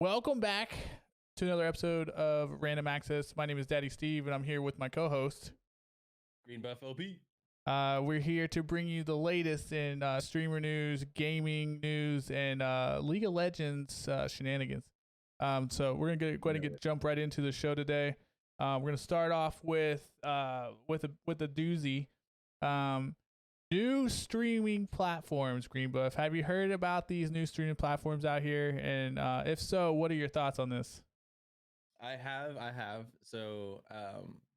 Welcome back to another episode of Random Access. My name is Daddy Steve, and I'm here with my co-host, GreenBuffOP. We're here to bring you the latest in streamer news, gaming news, and League of Legends shenanigans. So we're gonna go ahead and jump right into the show today. We're gonna start off with a doozy. New streaming platforms, GreenBuff. Have you heard about these new streaming platforms out here? And if so, what are your thoughts on this? I have. So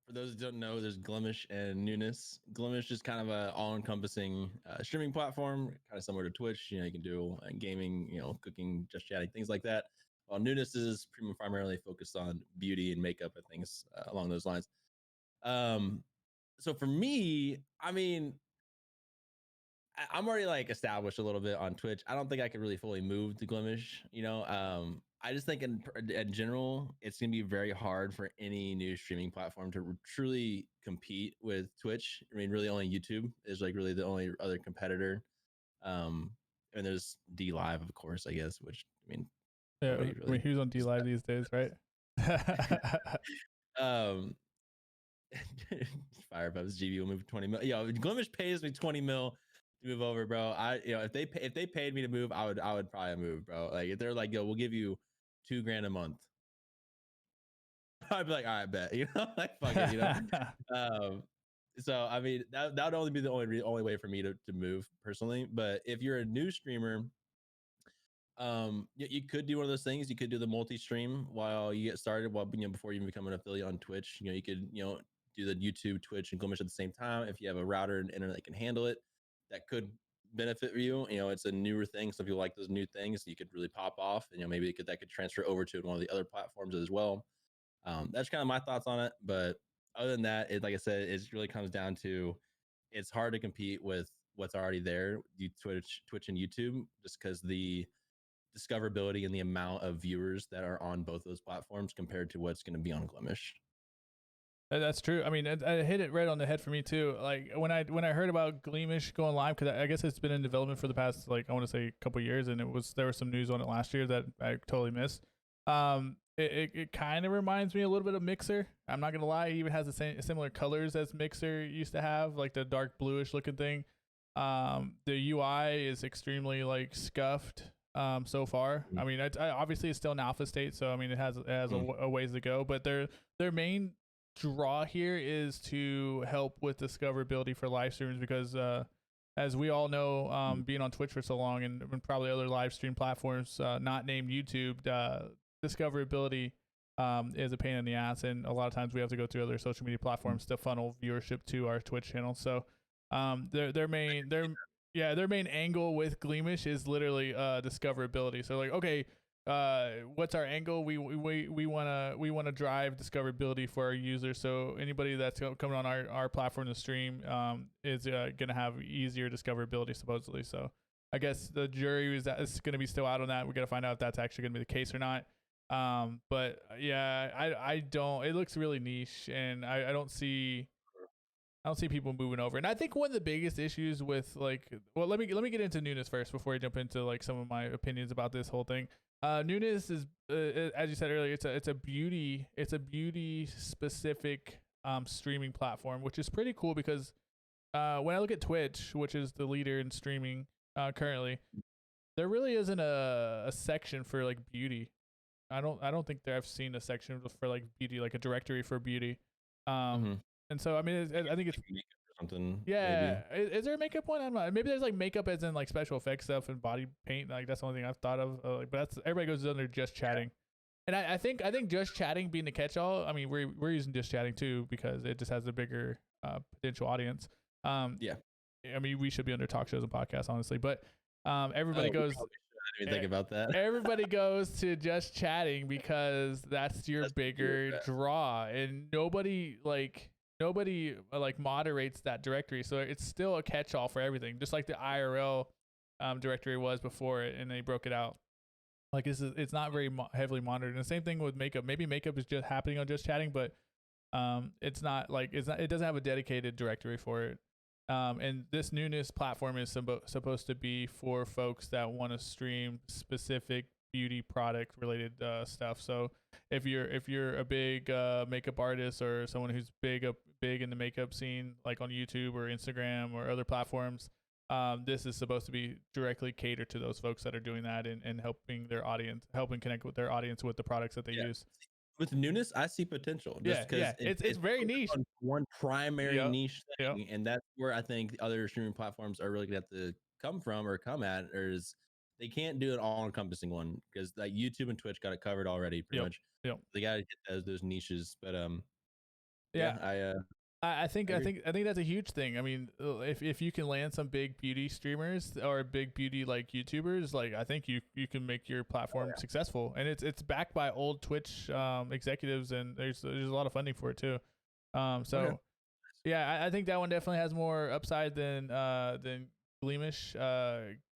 for those who don't know, there's Glimesh and Newness. Glimesh is kind of a all-encompassing streaming platform, kind of similar to Twitch. You know, you can do gaming, cooking, just chatting, things like that. While Newness is primarily focused on beauty and makeup and things along those lines. So for me, I mean, I'm already established a little bit on Twitch. I don't think I could really fully move to Glimesh. I just think in general, it's gonna be very hard for any new streaming platform to truly compete with Twitch. I mean, really only YouTube is really the only other competitor. And there's D Live, of course, I guess. Which Who's on D Live these days, right? Firebubs GB will move 20 mil. Glimesh pays me 20 mil. Move over, bro. If they paid me to move, I would probably move, bro. Like if they're like, yo, we'll give you $2,000 a month, I'd be like, all right, bet. Fuck it, So I mean, that would only be the only way for me to move personally. But if you're a new streamer, you could do one of those things. You could do the multi-stream while you get started, before you become an affiliate on Twitch. You could do the YouTube, Twitch, and Glimesh at the same time. If you have a router and internet that can handle it, that could benefit you. It's a newer thing. Some people like those new things. You could really pop off, and maybe that could transfer over to one of the other platforms as well. That's kind of my thoughts on it. But other than that, like I said, it really comes down to it's hard to compete with what's already there, Twitch and YouTube, just because the discoverability and the amount of viewers that are on both those platforms compared to what's going to be on Glimesh. That's true. I mean, I hit it right on the head for me too. Like when I heard about Glimesh going live, because I guess it's been in development for the past I want to say a couple of years, and there was some news on it last year that I totally missed. It kind of reminds me a little bit of Mixer. I'm not gonna lie, it even has the similar colors as Mixer used to have, like the dark bluish looking thing. The UI is extremely scuffed so far. I mean, obviously it's still an alpha state, so I mean it has a ways to go, but their main draw here is to help with discoverability for live streams, because as we all know, being on Twitch for so long and probably other live stream platforms not named YouTube, discoverability is a pain in the ass, and a lot of times we have to go through other social media platforms to funnel viewership to our Twitch channel. So their main angle with Glimesh is literally discoverability. So okay, what's our angle? We want to drive discoverability for our users, so anybody that's coming on our platform to stream is gonna have easier discoverability supposedly. So I guess the jury is gonna be still out on that. We gotta find out if that's actually gonna be the case or not. But yeah, I don't. It looks really niche, and I don't see people moving over. And I think one of the biggest issues with let me get into Newness first before I jump into some of my opinions about this whole thing. Newness is, as you said earlier, it's a beauty specific streaming platform, which is pretty cool, because when I look at Twitch, which is the leader in streaming currently, there really isn't a section for beauty. I don't think I've seen a section for beauty, a directory for beauty. And so I mean, I think it's something. Yeah, is there a makeup one? I'm not. Maybe there's makeup as in special effects stuff and body paint. That's the only thing I've thought of. But that's everybody goes under just chatting, and I think just chatting being the catch-all. I mean, we're using just chatting too, because it just has a bigger potential audience. Yeah. I mean, we should be under talk shows and podcasts, honestly. But everybody goes. I didn't even think about that. Everybody goes to just chatting because that's your bigger draw, and nobody moderates that directory, so it's still a catch-all for everything, just like the IRL directory was before it, and they broke it out. It's not very heavily monitored. And the same thing with makeup. Maybe makeup is just happening on just chatting, but it doesn't have a dedicated directory for it. And this Newness platform is supposed to be for folks that want to stream specific beauty product related stuff. So if you're a big makeup artist or someone who's big in the makeup scene, like on YouTube or Instagram or other platforms, this is supposed to be directly catered to those folks that are doing that and helping connect with their audience with the products that they use. With newness, I see potential Yeah, just because it's very niche. on one primary Yep, niche yep. thing, and that's where I think the other streaming platforms are really gonna have to come at, is they can't do an all-encompassing one because like YouTube and Twitch got it covered already, pretty Yep, much. yep. They gotta get those niches, but Yeah, yeah, I think I I agree. think I think that's a huge thing. I mean, if you can land some big beauty streamers or big beauty like YouTubers, like I think you can make your platform successful, and it's backed by old Twitch executives, and there's a lot of funding for it too. So Okay. yeah, I think that one definitely has more upside than Glimesh.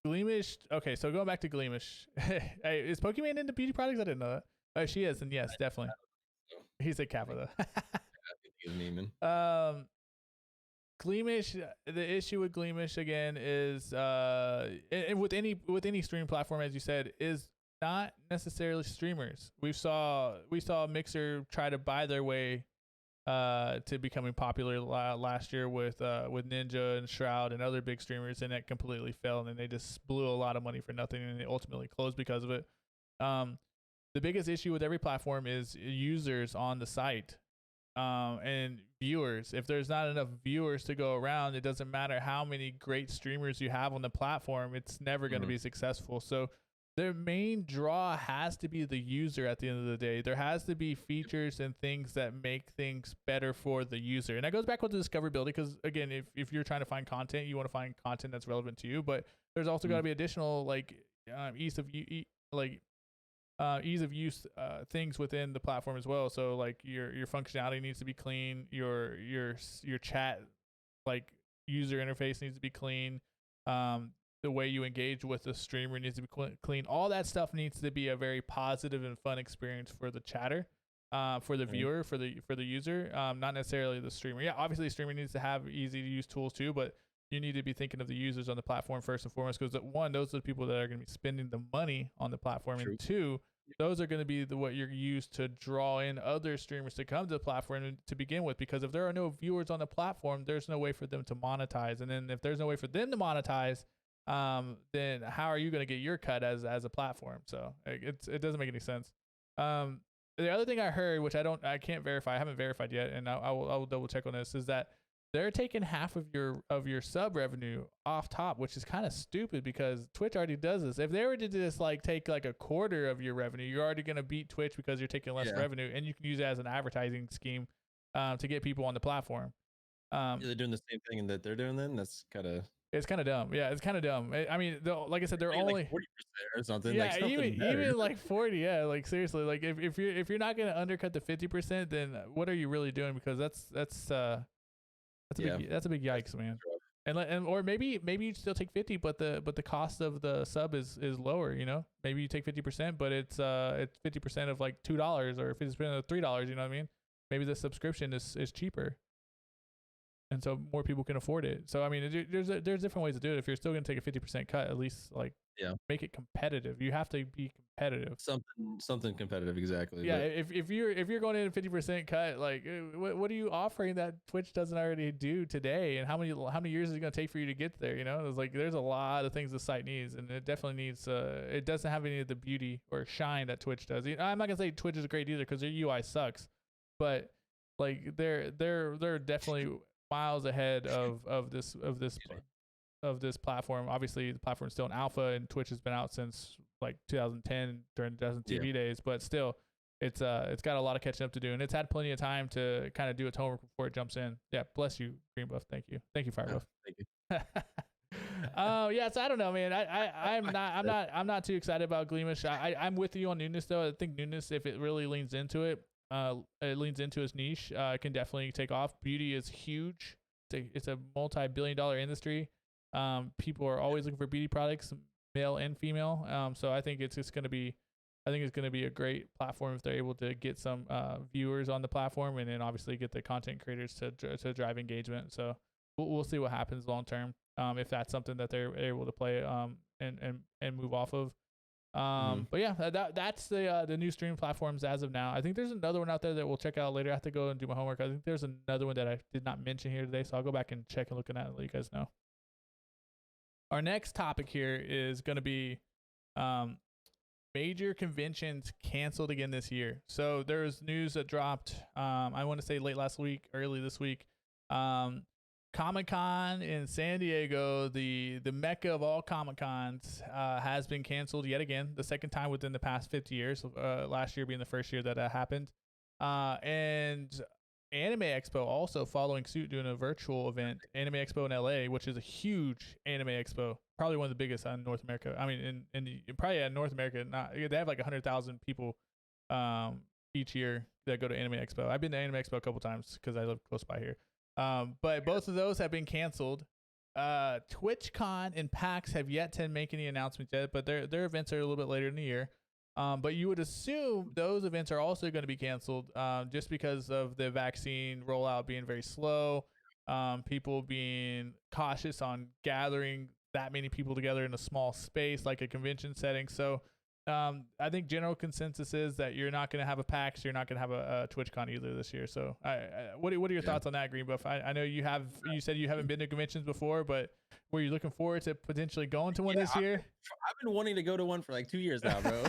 Glimesh. Okay, so going back to Glimesh, hey, is Pokemon into beauty products? I didn't know that. Oh, she is, and yes, definitely. So, He's a Kappa though. I think he's memeing. Glimesh, the issue with Glimesh again is and with any streaming platform, as you said, is not necessarily streamers. We saw Mixer try to buy their way to becoming popular last year with Ninja and Shroud and other big streamers, and that completely failed, and they just blew a lot of money for nothing, and they ultimately closed because of it. The biggest issue with every platform is users on the site. And viewers. If there's not enough viewers to go around, it doesn't matter how many great streamers you have on the platform, it's never going to be successful. So their main draw has to be the user at the end of the day. There has to be features and things that make things better for the user. And that goes back with the discoverability, because again, if you're trying to find content, you want to find content that's relevant to you, but there's also got to be additional like ease of use things within the platform as well. So like your functionality needs to be clean. Your chat like user interface needs to be clean. The way you engage with the streamer needs to be clean. All that stuff needs to be a very positive and fun experience for the chatter, for the viewer, for the user. Not necessarily the streamer. Yeah, obviously the streamer needs to have easy to use tools too, but you need to be thinking of the users on the platform first and foremost, because one, those are the people that are going to be spending the money on the platform, and two, those are going to be what you're used to draw in other streamers to come to the platform to begin with. Because if there are no viewers on the platform, there's no way for them to monetize, and then if there's no way for them to monetize, then how are you going to get your cut as a platform? So it doesn't make any sense. The other thing I heard, which I can't verify, I haven't verified yet, and I will double check on this, is that they're taking half of your sub revenue off top, which is kind of stupid because Twitch already does this. If they were to just like take like a quarter of your revenue, you're already going to beat Twitch because you're taking less revenue, and you can use it as an advertising scheme to get people on the platform. They're doing the same thing that they're doing. Then that's kind of. It's kind of dumb. Yeah, it's kind of dumb. I mean, like I said, they're only like 40% or something. Yeah, like something even like 40. Yeah, like seriously, like if you're not gonna undercut the 50%, then what are you really doing? Because that's a big yikes, man. And or maybe you still take 50, but the cost of the sub is lower. You know, maybe you take 50%, but it's 50% of like $2 or 50% of $3. You know what I mean? Maybe the subscription is cheaper, and so more people can afford it. So I mean, there's different ways to do it. If you're still gonna take a 50% cut, at least like make it competitive. You have to be competitive. Something competitive, exactly. Yeah, if you're going in a 50% cut, like what are you offering that Twitch doesn't already do today? And how many years is it gonna take for you to get there? You know, it's like there's a lot of things the site needs, and it definitely needs. It doesn't have any of the beauty or shine that Twitch does. I'm not gonna say Twitch is great either because their UI sucks, but like they're definitely miles ahead of this platform. Obviously, the platform's still in alpha, and Twitch has been out since like 2010 during the Destin TV days. But still, it's got a lot of catching up to do, and it's had plenty of time to kind of do its homework before it jumps in. Yeah, bless you, GreenBuff. Thank you, Firebuff. Thank you. Yeah, so I don't know, man. I'm not too excited about Glimesh. I'm with you on newness though. I think newness, if it really leans into it leans into its niche, can definitely take off. Beauty is huge. It's a multi-billion-dollar industry. People are always looking for beauty products, male and female. So I think it's going to be a great platform if they're able to get some viewers on the platform, and then obviously get the content creators to drive engagement. So we'll see what happens long term. If that's something that they're able to play and move off of. Mhm. But yeah, that's the new streaming platforms as of now. I think there's another one out there that we'll check out later. I have to go and do my homework. I think there's another one that I did not mention here today, so I'll go back and check and look at it and let you guys know. Our next topic here is going to be um, major conventions canceled again this year. So there's news that dropped, I want to say late last week, early this week. Comic-Con in San Diego, the mecca of all Comic-Cons, has been canceled yet again, the second time within the past 50 years, last year being the first year that happened. And Anime Expo also following suit, doing a virtual event, Anime Expo in LA, which is a huge anime expo, probably one of the biggest in North America. I mean, probably in North America, they have like 100,000 people each year that go to Anime Expo. I've been to Anime Expo a couple times because I live close by here. But both of those have been canceled. TwitchCon and PAX have yet to make any announcements yet, but their events are a little bit later in the year. But you would assume those events are also going to be canceled, just because of the vaccine rollout being very slow, people being cautious on gathering that many people together in a small space like a convention setting. So I think general consensus is that you're not going to have a PAX, you're not going to have a TwitchCon either this year. So what are your thoughts on that, GreenBuff? I know you said you haven't been to conventions before, but were you looking forward to potentially going to one this year? I've been wanting to go to one for like 2 years now, bro.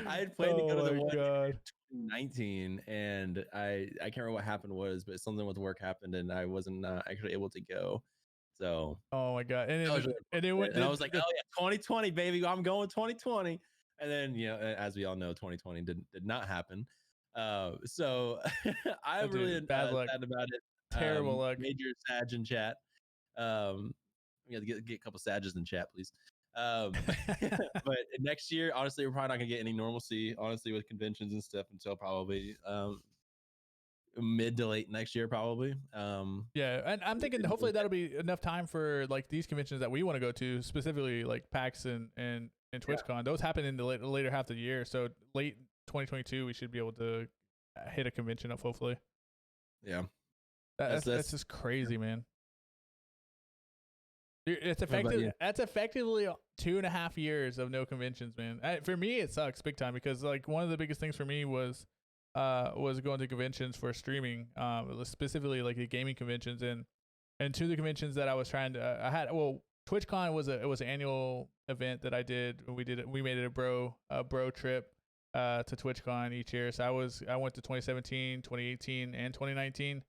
I had planned to go to the one in 2019, and I can't remember what happened but something with work happened, and I wasn't actually able to go. So oh my god, and I was like, oh yeah, 2020, baby, I'm going 2020. And then as we all know, 2020 did not happen. So I'm really bad luck. sad about it. Terrible luck. Major Sag in chat. We got to get a couple Sages in chat, please. But next year, honestly, we're probably not gonna get any normalcy, honestly, with conventions and stuff until probably mid to late next year, probably. Yeah, and I'm thinking hopefully that'll be enough time for like these conventions that we want to go to, specifically like PAX and TwitchCon. Yeah. Those happen in the later half of the year, so late 2022 we should be able to hit a convention up, hopefully. Yeah, that's just crazy, man. It's effective. That's effectively 2.5 years of no conventions, man. For me, it sucks big time because like one of the biggest things for me was going to conventions for streaming, specifically like the gaming conventions, and two of the conventions that I was trying to TwitchCon was an annual event that I did. We made it a bro trip to TwitchCon each year. So I went to 2017, 2018, and 2019.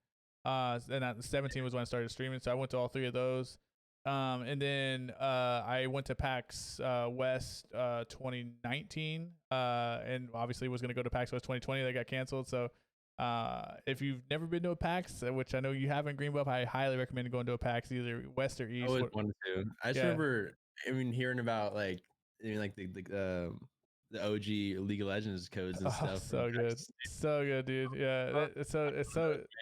And 17 was when I started streaming. So I went to all three of those. And then I went to PAX West 2019, and obviously was going to go to PAX West 2020. They got canceled. So if you've never been to a PAX, which I know you haven't, GreenBuff, I highly recommend going to a PAX, either West or East. I always wanted to. I just remember, hearing about like the OG League of Legends codes and stuff. So good, dude. Yeah,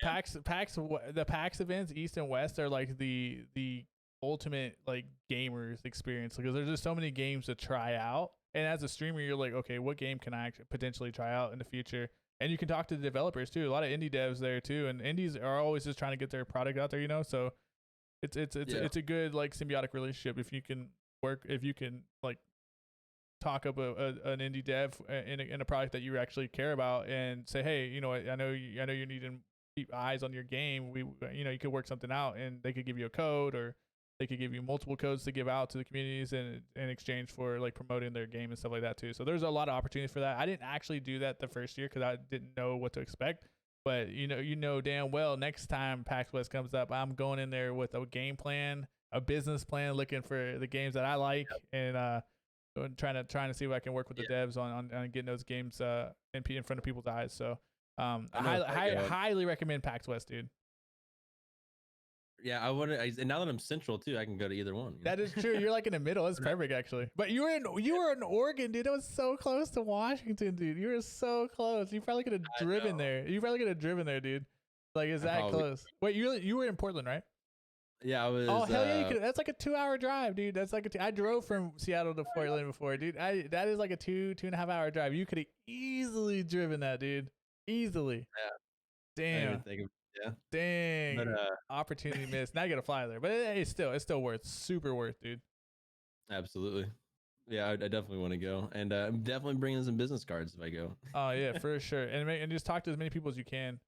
PAX the PAX events East and West are like the ultimate like gamers experience, because there's just so many games to try out, and as a streamer you're like, okay, what game can I potentially try out in the future? And you can talk to the developers too. A lot of indie devs there too, and indies are always just trying to get their product out there, so it's a good like symbiotic relationship if you can like talk up an indie dev in a product that you actually care about and say, hey, I know you're needing keep eyes on your game. You could work something out, and they could give you a code, or they could give you multiple codes to give out to the communities in exchange for like promoting their game and stuff like that too. So there's a lot of opportunities for that. I didn't actually do that the first year because I didn't know what to expect. But you know damn well next time PAX West comes up, I'm going in there with a game plan, a business plan, looking for the games that I like, and trying to see if I can work with the devs on getting those games in front of people's eyes. So I highly recommend PAX West, dude. Yeah, I would. And now that I'm central too, I can go to either one. That is true. You're like in the middle. It's perfect, actually. But you were in Oregon, dude. It was so close to Washington, dude. You were so close. You probably could have driven there. You probably could have driven there, dude. Like, is that close? Wait, you were in Portland, right? Yeah, I was. Oh hell yeah! That's like a 2-hour drive, dude. That's like I drove from Seattle to Portland before, dude. That is like a 2.5 hour drive. You could have easily driven that, dude. Easily. Yeah. Damn. Yeah. Dang. But, opportunity missed. Now you gotta fly there, but it's still worth. Super worth, dude. Absolutely. Yeah, I definitely want to go, and I'm definitely bringing some business cards if I go. Oh yeah, for sure. And just talk to as many people as you can.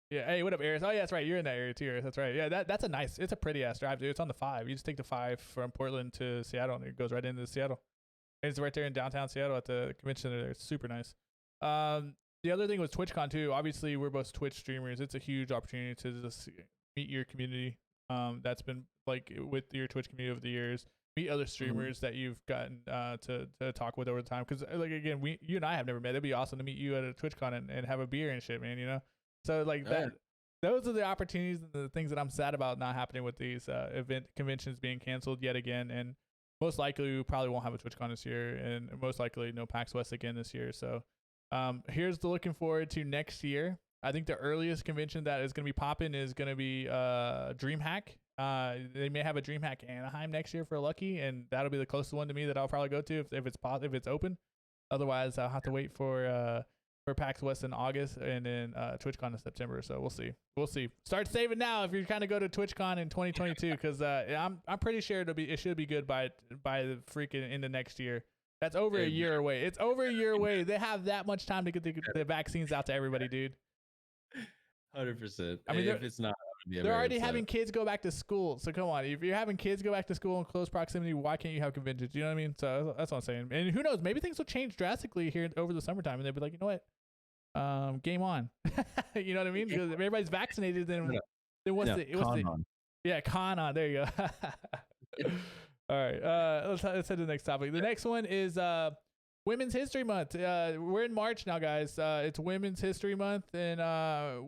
Yeah. Hey, what up, Aris? Oh yeah, that's right. You're in that area too, Aris. That's right. Yeah, that's a nice. It's a pretty ass drive, dude. It's on the 5. You just take the 5 from Portland to Seattle, and it goes right into Seattle. And it's right there in downtown Seattle at the convention center. It's super nice. The other thing was TwitchCon too. Obviously, we're both Twitch streamers. It's a huge opportunity to just meet your community. That's been like with your Twitch community over the years. Meet other streamers that you've gotten to talk with over the time. Because like again, you and I have never met. It'd be awesome to meet you at a TwitchCon and have a beer and shit, man. You know. So like that. Those are the opportunities and the things that I'm sad about not happening with these conventions being canceled yet again. And most likely we probably won't have a TwitchCon this year, and most likely no PAX West again this year. So here's the looking forward to next year. I think the earliest convention that is going to be popping is going to be DreamHack. They may have a DreamHack Anaheim next year for Lucky, and that'll be the closest one to me that I'll probably go to if it's open. Otherwise, I'll have to wait for PAX West in August, and then TwitchCon in September. So we'll see. Start saving now if you're trying to go to TwitchCon in 2022, because I'm pretty sure it should be good by the freaking into next year. That's over a year away. It's over a year away. They have that much time to get the vaccines out to everybody, dude. 100%. I mean, if it's not, they're already having kids go back to school. So come on, if you're having kids go back to school in close proximity, why can't you have conventions? You know what I mean? So that's what I'm saying. And who knows? Maybe things will change drastically here over the summertime, and they'll be like, you know what? Game on. You know what I mean? Because if everybody's vaccinated, then what's con on. There you go. All right. Let's head to the next topic. The next one is Women's History Month. We're in March now, guys. It's Women's History Month, and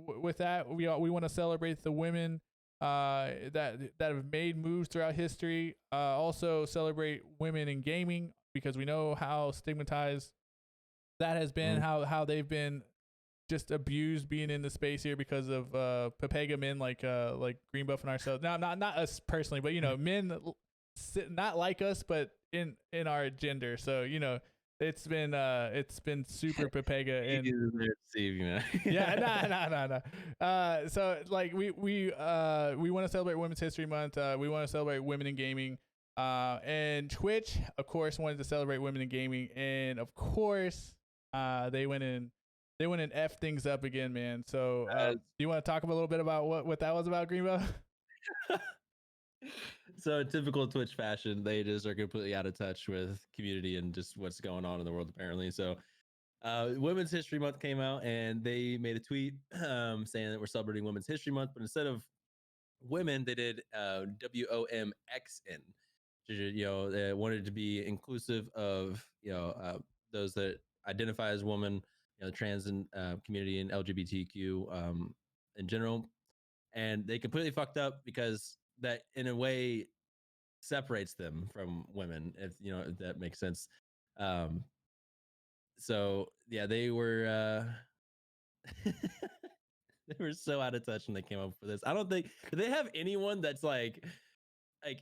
with that, we want to celebrate the women that have made moves throughout history. Also celebrate women in gaming, because we know how stigmatized that has been. How they've been just abused being in the space here because of Pepega men like GreenBuff and ourselves. Now, not us personally, but you know, men not like us, but in our gender. So you know. It's been super Pepega and yeah, no. So like we want to celebrate Women's History Month. We want to celebrate women in gaming. And Twitch, of course, wanted to celebrate women in gaming, and of course, they went in F things up again, man. So do you want to talk a little bit about what that was about, Greenbow? So typical Twitch fashion, they just are completely out of touch with community and just what's going on in the world, apparently. So Women's History Month came out, and they made a tweet saying that we're celebrating Women's History Month, but instead of women, they did WOMXN. You know, they wanted to be inclusive of, you know, those that identify as women, you know, trans and community and LGBTQ in general. And they completely fucked up, because that in a way separates them from women, if you know, if that makes sense. So yeah, they were they were so out of touch when they came up with this. I don't think, do they have anyone that's like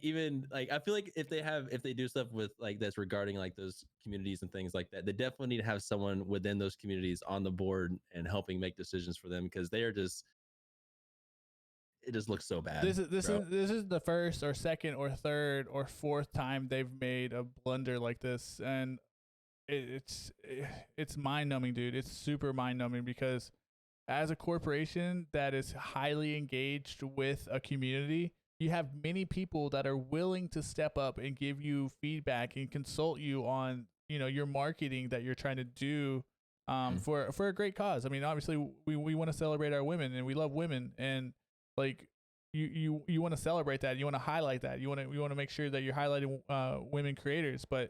even like, I feel like if they do stuff with like that's regarding like those communities and things like that, they definitely need to have someone within those communities on the board and helping make decisions for them, because they are just, it just looks so bad. This is the first or second or third or fourth time they've made a blunder like this, and it's mind-numbing, dude. It's super mind-numbing, because as a corporation that is highly engaged with a community, you have many people that are willing to step up and give you feedback and consult you on, you know, your marketing that you're trying to do for a great cause. I mean, obviously we want to celebrate our women, and we love women, and like you want to celebrate that, you want to highlight that, you want to make sure that you're highlighting women creators, but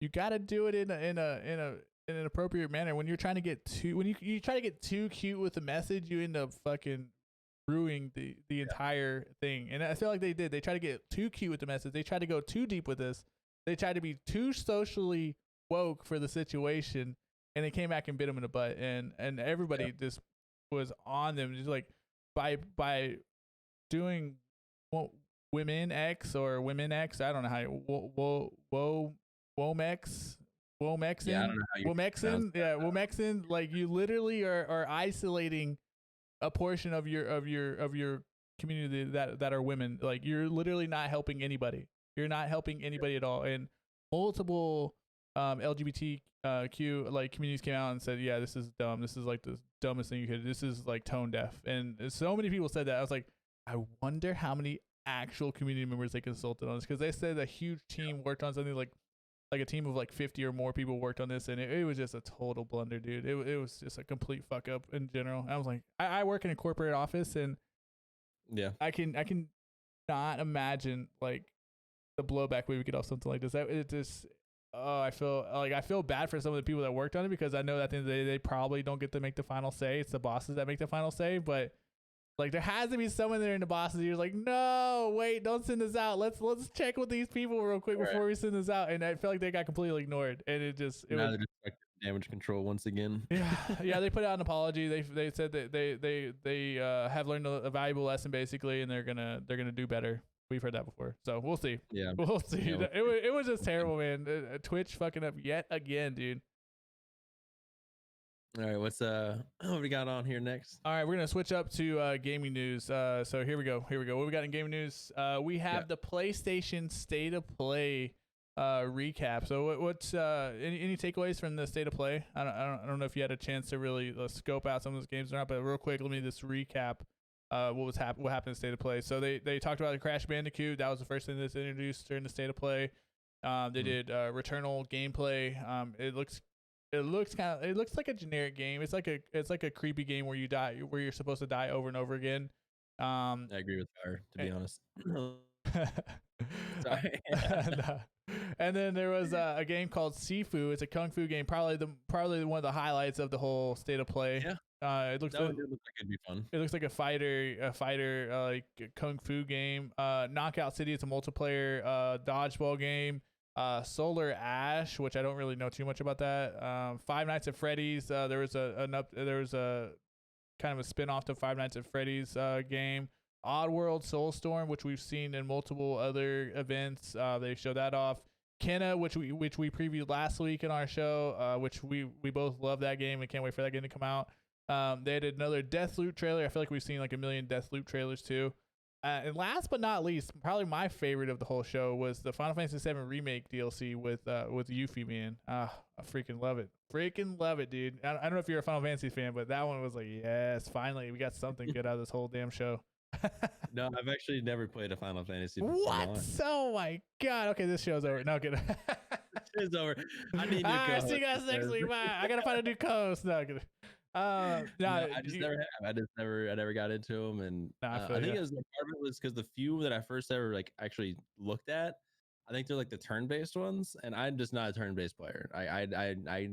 you got to do it in an appropriate manner. When you're trying to get you try to get too cute with the message, you end up fucking ruining the entire thing. And I feel like they try to get too cute with the message, they try to go too deep with this, they try to be too socially woke for the situation, and they came back and bit them in the butt, and everybody just was on them, just like by doing women X or women X. I don't know how Womexin. Like, you literally are isolating a portion of your community that are women. Like, you're literally not helping anybody. You're not helping anybody at all. And multiple LGBTQ like communities came out and said, yeah, this is dumb. This is like the dumbest thing you could. This is like tone deaf, and so many people said that. I was like, I wonder how many actual community members they consulted on this, because they said a huge team worked on something like a team of like 50 or more people worked on this, and it was just a total blunder, dude. It was just a complete fuck up in general. I was like, I work in a corporate office, and yeah, I can not imagine like the blowback we would get off something like this. That it just I feel bad for some of the people that worked on it, because I know that at the end of the day they probably don't get to make the final say. It's the bosses that make the final say, but like there has to be someone there in the bosses who's like, no, wait, don't send this out. Let's check with these people real quick before we send this out. And I feel like they got completely ignored, and it now they're just like damage control once again. yeah. They put out an apology. They said that they have learned a valuable lesson basically, and they're gonna do better. We've heard that before, so we'll see. Yeah, we'll see. Yeah, it was just terrible, man. Twitch fucking up yet again, dude. All right, what we got on here next? All right, we're gonna switch up to gaming news. So here we go. What we got in gaming news? We have the PlayStation State of Play recap. So what's any takeaways from the State of Play? I don't know if you had a chance to really scope out some of those games or not, but real quick, let me just recap what happened in State of Play. So they talked about the Crash Bandicoot. That was the first thing that's introduced during the State of Play. They did Returnal gameplay. It looks like a generic game. It's like a creepy game where you're supposed to die over and over again. I agree with her, to be honest. Sorry. And then there was a game called Sifu. It's a kung fu game, probably one of the highlights of the whole State of Play. Yeah. It looks like it'd be fun. It looks like a fighter like kung fu game. Knockout City. It's a multiplayer dodgeball game. Solar Ash, which I don't really know too much about that. Five Nights at Freddy's. There was a kind of a spin-off to Five Nights at Freddy's game. Oddworld Soulstorm, which we've seen in multiple other events. They showed that off. Kenna, which we previewed last week in our show, which we both love that game and can't wait for that game to come out. They had another Deathloop trailer. I feel like we've seen like a million Deathloop trailers too. And last but not least, probably my favorite of the whole show was the Final Fantasy VII Remake DLC with Yuffie, man. I freaking love it. Freaking love it, dude. I don't know if you're a Final Fantasy fan, but that one was like, yes, finally, we got something good out of this whole damn show. No, I've actually never played a Final Fantasy. What? Oh my god. Okay, this show's over. No, kidding. This is over. I need new co-host. See you guys next week. Bye. I gotta find a new co-host. No, kidding. I never got into them, and I think it was part of it was because the few that I first ever like actually looked at, I think they're like the turn-based ones, and I'm just not a turn-based player. I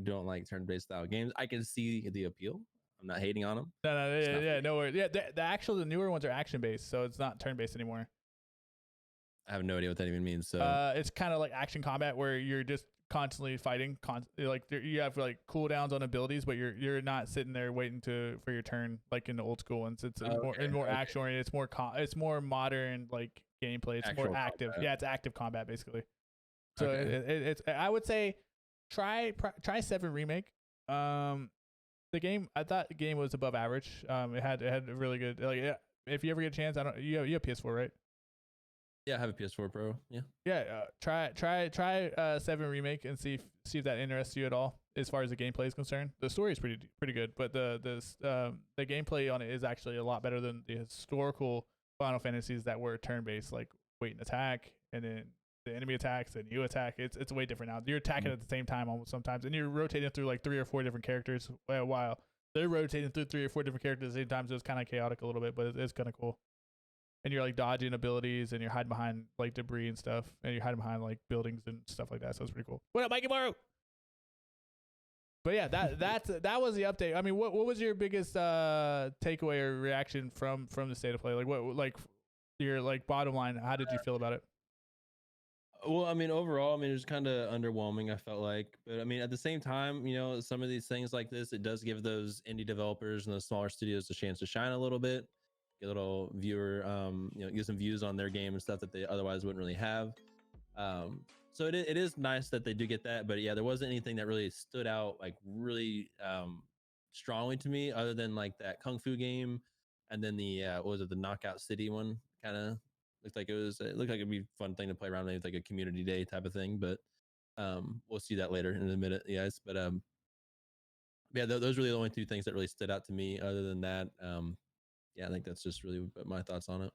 don't like turn-based style games. I can see the appeal. I'm not hating on them. No worries. Yeah, the newer ones are action-based, so it's not turn-based anymore. I have no idea what that even means. So it's kind of like action combat where you're just constantly fighting, like you have like cooldowns on abilities, but you're not sitting there waiting for your turn like in the old school ones. It's more action oriented. It's more modern like gameplay. It's more active. Combat. Yeah, it's active combat basically. So it's I would say try 7 Remake. I thought the game was above average. It had a really good if you ever get a chance, you have PS4, right? Yeah, I have a PS4 Pro. Try 7 Remake and see if that interests you at all as far as the gameplay is concerned. The story is pretty good, but the gameplay on it is actually a lot better than the historical Final Fantasies that were turn-based, like wait and attack, and then the enemy attacks and you attack. It's way different now. You're attacking at the same time almost sometimes, and you're rotating through like 3 or 4 different characters while they're rotating through 3 or 4 different characters at the same time. So it's kind of chaotic a little bit, but it's kind of cool. And you're like dodging abilities, and you're hiding behind like debris and stuff, and you're hiding behind like buildings and stuff like that. So it's pretty cool. What up, Mikey Morrow? But yeah, that was the update. I mean, what was your biggest takeaway or reaction from the State of Play? Like what your like bottom line? How did you feel about it? Well, I mean, overall, I mean, it was kind of underwhelming, I felt like. But I mean, at the same time, you know, some of these things like this, it does give those indie developers and those smaller studios a chance to shine a little bit, get a little viewer, get some views on their game and stuff that they otherwise wouldn't really have. So it is nice that they do get that. But yeah, there wasn't anything that really stood out like really strongly to me other than like that Kung Fu game. And then the, what was it, the Knockout City one kind of. It looked like it'd be a fun thing to play around with, like a community day type of thing. But We'll see that later in a minute, guys. But yeah, those are really the only two things that really stood out to me. Other than that, yeah, I think that's just really my thoughts on it.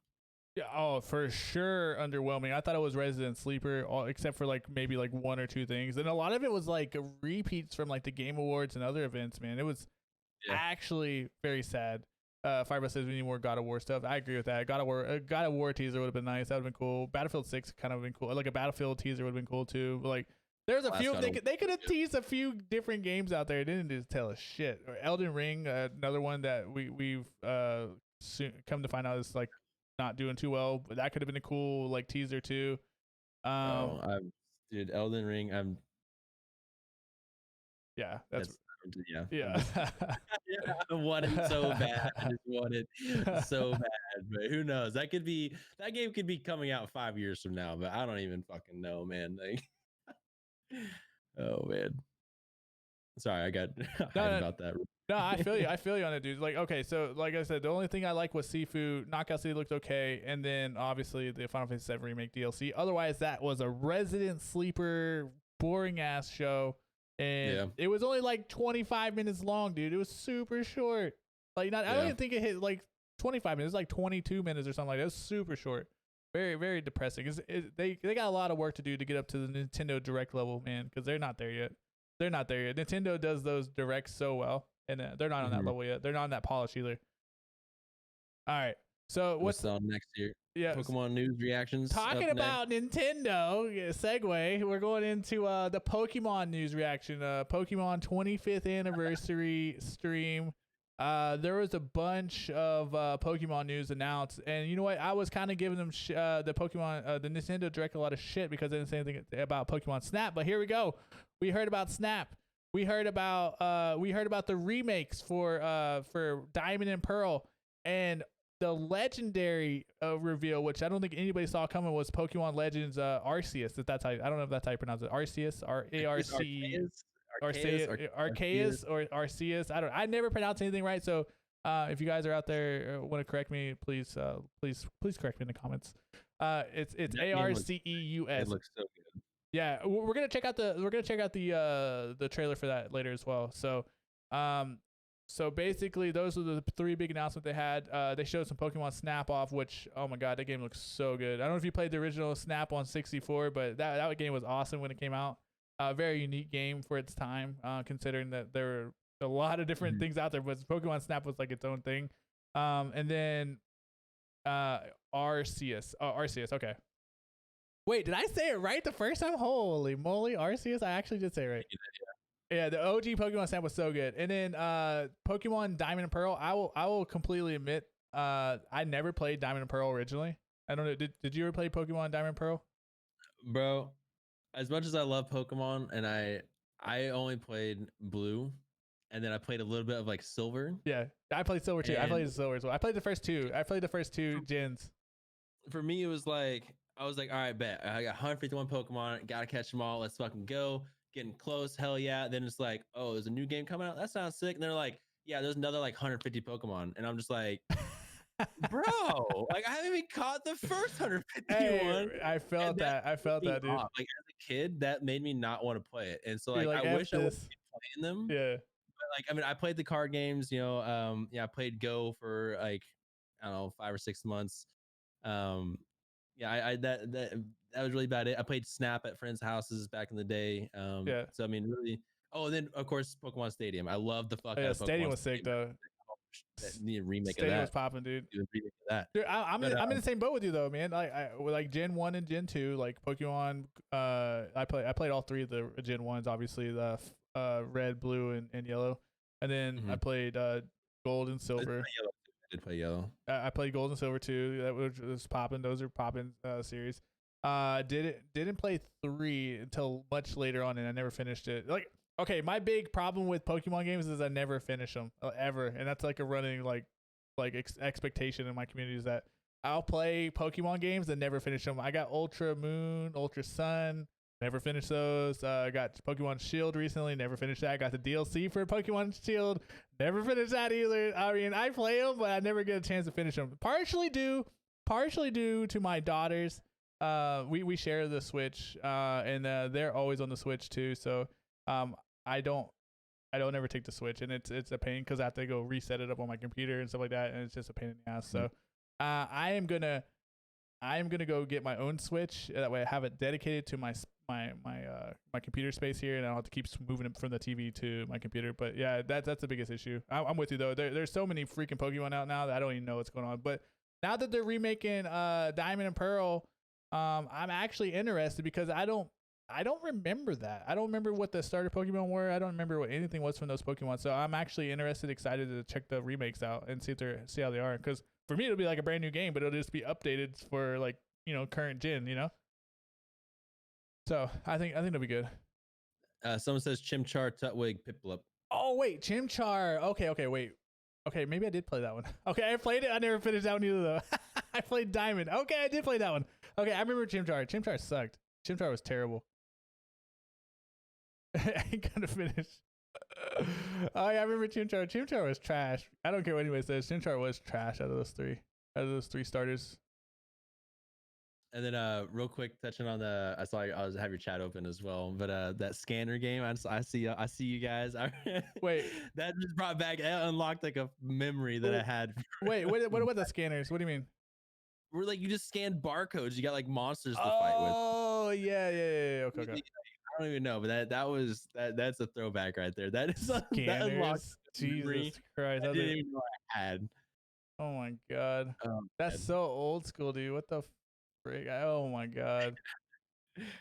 Yeah, oh, for sure underwhelming. I thought it was Resident Sleeper, except for like maybe like one or two things, and a lot of it was like repeats from like the Game Awards and other events. Man, it was actually very sad. Fireball says we need more God of War stuff. I agree with that. God of War teaser would have been nice. That would have been cool. Battlefield 6 kind of been cool. Like a Battlefield teaser would have been cool too. But like there's a few they could have teased a few different games out there. It didn't just tell us shit. Or Elden Ring, another one that we've come to find out is like not doing too well, but that could have been a cool like teaser too. Dude, Elden Ring, yeah, that's yeah. Yeah. I want it so bad. I just want it so bad. But who knows? That game could be coming out 5 years from now, but I don't even fucking know, man. Like, oh man. Sorry, I got hyped about that. No, I feel you. I feel you on it, dude. Like, okay, so like I said, the only thing I like was Sifu. Knockout City looked okay, and then obviously the Final Fantasy VII Remake DLC. Otherwise, that was a Resident Sleeper, boring ass show. And it was only like 25 minutes long, dude. It was super short. Like, I don't even think it hit like 25 minutes. It was like 22 minutes or something like that. It was super short. Very, very depressing. They got a lot of work to do to get up to the Nintendo Direct level, man, because they're not there yet. They're not there yet. Nintendo does those directs so well, and they're not on that level yet. They're not on that polish either. All right. So what's on next year? Yeah, Pokemon news reactions. Talking about Nintendo, segue. We're going into the Pokemon news reaction. Pokemon 25th anniversary stream. There was a bunch of Pokemon news announced, and you know what? I was kind of giving them the Nintendo Direct a lot of shit because they didn't say anything about Pokemon Snap. But here we go. We heard about Snap. We heard about the remakes for Diamond and Pearl, and the legendary reveal, which I don't think anybody saw coming, was Pokemon Legends Arceus. That's how I don't know if that's how you pronounce it. Arceus, Arceus or Arceus. I never pronounce anything right. So if you guys are out there want to correct me, please correct me in the comments. It's Arceus. It looks so good. Yeah, we're gonna check out the trailer for that later as well. So basically, those are the three big announcements they had. They showed some Pokemon Snap off, which, oh my god, that game looks so good. I don't know if you played the original Snap on 64, but that game was awesome when it came out. Very unique game for its time, considering that there were a lot of different things out there, but Pokemon Snap was like its own thing. And then Arceus. Oh, Arceus, okay. Wait, did I say it right the first time? Holy moly, Arceus! I actually did say it right. Yeah, the OG Pokemon Snap was so good. And then Pokemon Diamond and Pearl, I will completely admit, I never played Diamond and Pearl originally. I don't know. Did you ever play Pokemon Diamond and Pearl? Bro, as much as I love Pokemon, and I only played Blue, and then I played a little bit of like Silver. Yeah, I played Silver too. I played Silver as well. I played the first two. Gens. For me, it was like, I was like, all right, bet. I got 151 Pokemon. Got to catch them all. Let's fucking go. Getting close, hell yeah. Then it's like, oh, there's a new game coming out. That sounds sick. And they're like, yeah, there's another like 150 Pokemon. And I'm just like, bro, like I haven't even caught the first 151. Hey, I felt that, dude. Like as a kid, that made me not want to play it. And so like I wish I was playing them. Yeah. But like, I mean, I played the card games, you know, I played Go for like, I don't know, 5 or 6 months. Yeah, that was really bad. I played Snap at friends' houses back in the day. So I mean, really. Oh, and then of course Pokemon Stadium. I love the fuck out of Pokemon Stadium was sick though. Need a remake Stadium of that. was popping, dude. Remake of that. Dude, I'm in the same boat with you though, man. Like Gen 1 and Gen 2, like Pokemon. I played all three of the Gen 1s, obviously the red, blue, and yellow, and then I played gold and silver. I did play yellow. I played gold and silver too. That was popping. Those are popping series. Didn't play 3 until much later on, and I never finished it. Like, okay, my big problem with Pokemon games is I never finish them ever, and that's like a running expectation in my community is that I'll play Pokemon games and never finish them. I got Ultra Moon, Ultra Sun, never finished those. I got Pokemon Shield recently, never finished that. I got the DLC for Pokemon Shield, never finished that either. I mean, I play them, but I never get a chance to finish them. Partially due to my daughters We share the Switch, and they're always on the Switch too. So I don't ever take the Switch, and it's a pain because I have to go reset it up on my computer and stuff like that, and it's just a pain in the ass. So I am gonna go get my own Switch. That way, I have it dedicated to my computer space here, and I don't have to keep moving it from the TV to my computer. But yeah, that's the biggest issue. I'm with you though. There's so many freaking Pokemon out now that I don't even know what's going on. But now that they're remaking Diamond and Pearl, I'm actually interested because I don't remember that. I don't remember what the starter Pokemon were. I don't remember what anything was from those Pokemon. So I'm actually interested, excited to check the remakes out and see how they are. Because for me, it'll be like a brand new game, but it'll just be updated for like current gen. So I think it'll be good. Someone says Chimchar, Tutwig, Piplup. Oh wait, Chimchar. Okay, wait. Okay, maybe I did play that one. Okay, I played it. I never finished that one either though. I played Diamond. Okay, I did play that one. Okay, I remember Chimchar. Chimchar sucked. Chimchar was terrible. I ain't gonna finish. Oh yeah, I remember Chimchar. Chimchar was trash. I don't care what anybody says. Chimchar was trash out of those three starters. And then real quick, touching on I saw I was have your chat open as well, but that scanner game, I see you guys. Wait, that just brought back, unlocked like a memory that I had. Wait, what about the scanners? What do you mean? We're like, you just scanned barcodes. You got like monsters to fight with. Oh yeah. Okay. I don't even know, but that's a throwback right there. That is scanners. Jesus Christ! I didn't even know I had. Oh my god, that's so old school, dude. What the frick? Oh my god.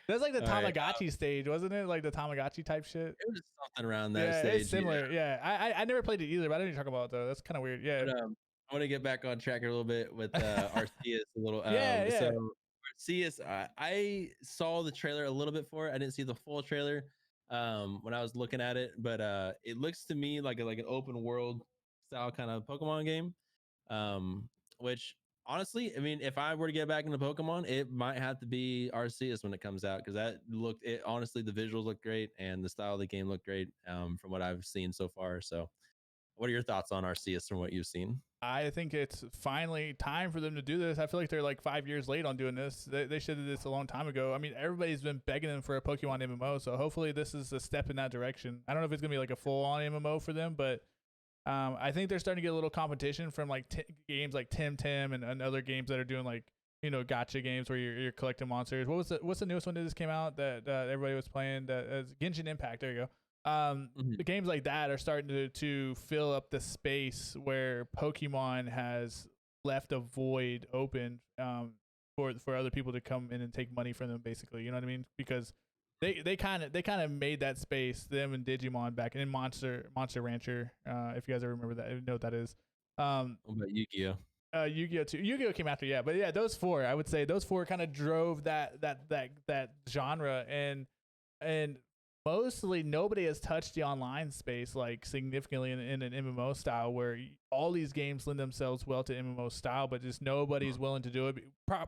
That's like the Tamagotchi stage, wasn't it? Like the Tamagotchi type shit. It was something around that stage. It's similar. Yeah. I never played it either, but I didn't talk about it though. That's kind of weird. Yeah. But, I want to get back on track a little bit with Arceus a little. Yeah. So Arceus, I saw the trailer a little bit for it. I didn't see the full trailer when I was looking at it, but it looks to me like an open world style kind of Pokemon game. Which honestly, I mean, if I were to get back into Pokemon, it might have to be Arceus when it comes out, because honestly, the visuals look great and the style of the game looked great from what I've seen so far. So what are your thoughts on Arceus from what you've seen? I think it's finally time for them to do this. I feel like they're like 5 years late on doing this. They should have did this a long time ago. I mean, everybody's been begging them for a Pokemon MMO, so hopefully this is a step in that direction. I don't know if it's going to be like a full-on MMO for them, but I think they're starting to get a little competition from like games like Tim and other games that are doing like, gacha games where you're collecting monsters. What's the newest one that just came out that everybody was playing? That Genshin Impact. There you go. The games like that are starting to fill up the space where Pokemon has left a void open for other people to come in and take money from them, basically. You know what I mean? Because they kind of made that space, them and Digimon back in Monster Rancher. If you guys ever remember that, you know what that is. What about Yu-Gi-Oh? Yu-Gi-Oh too. Yu-Gi-Oh came after, yeah, but yeah, those four. I would say those four kind of drove that genre, and mostly nobody has touched the online space like significantly in an MMO style, where all these games lend themselves well to MMO style, but just nobody's willing to do it.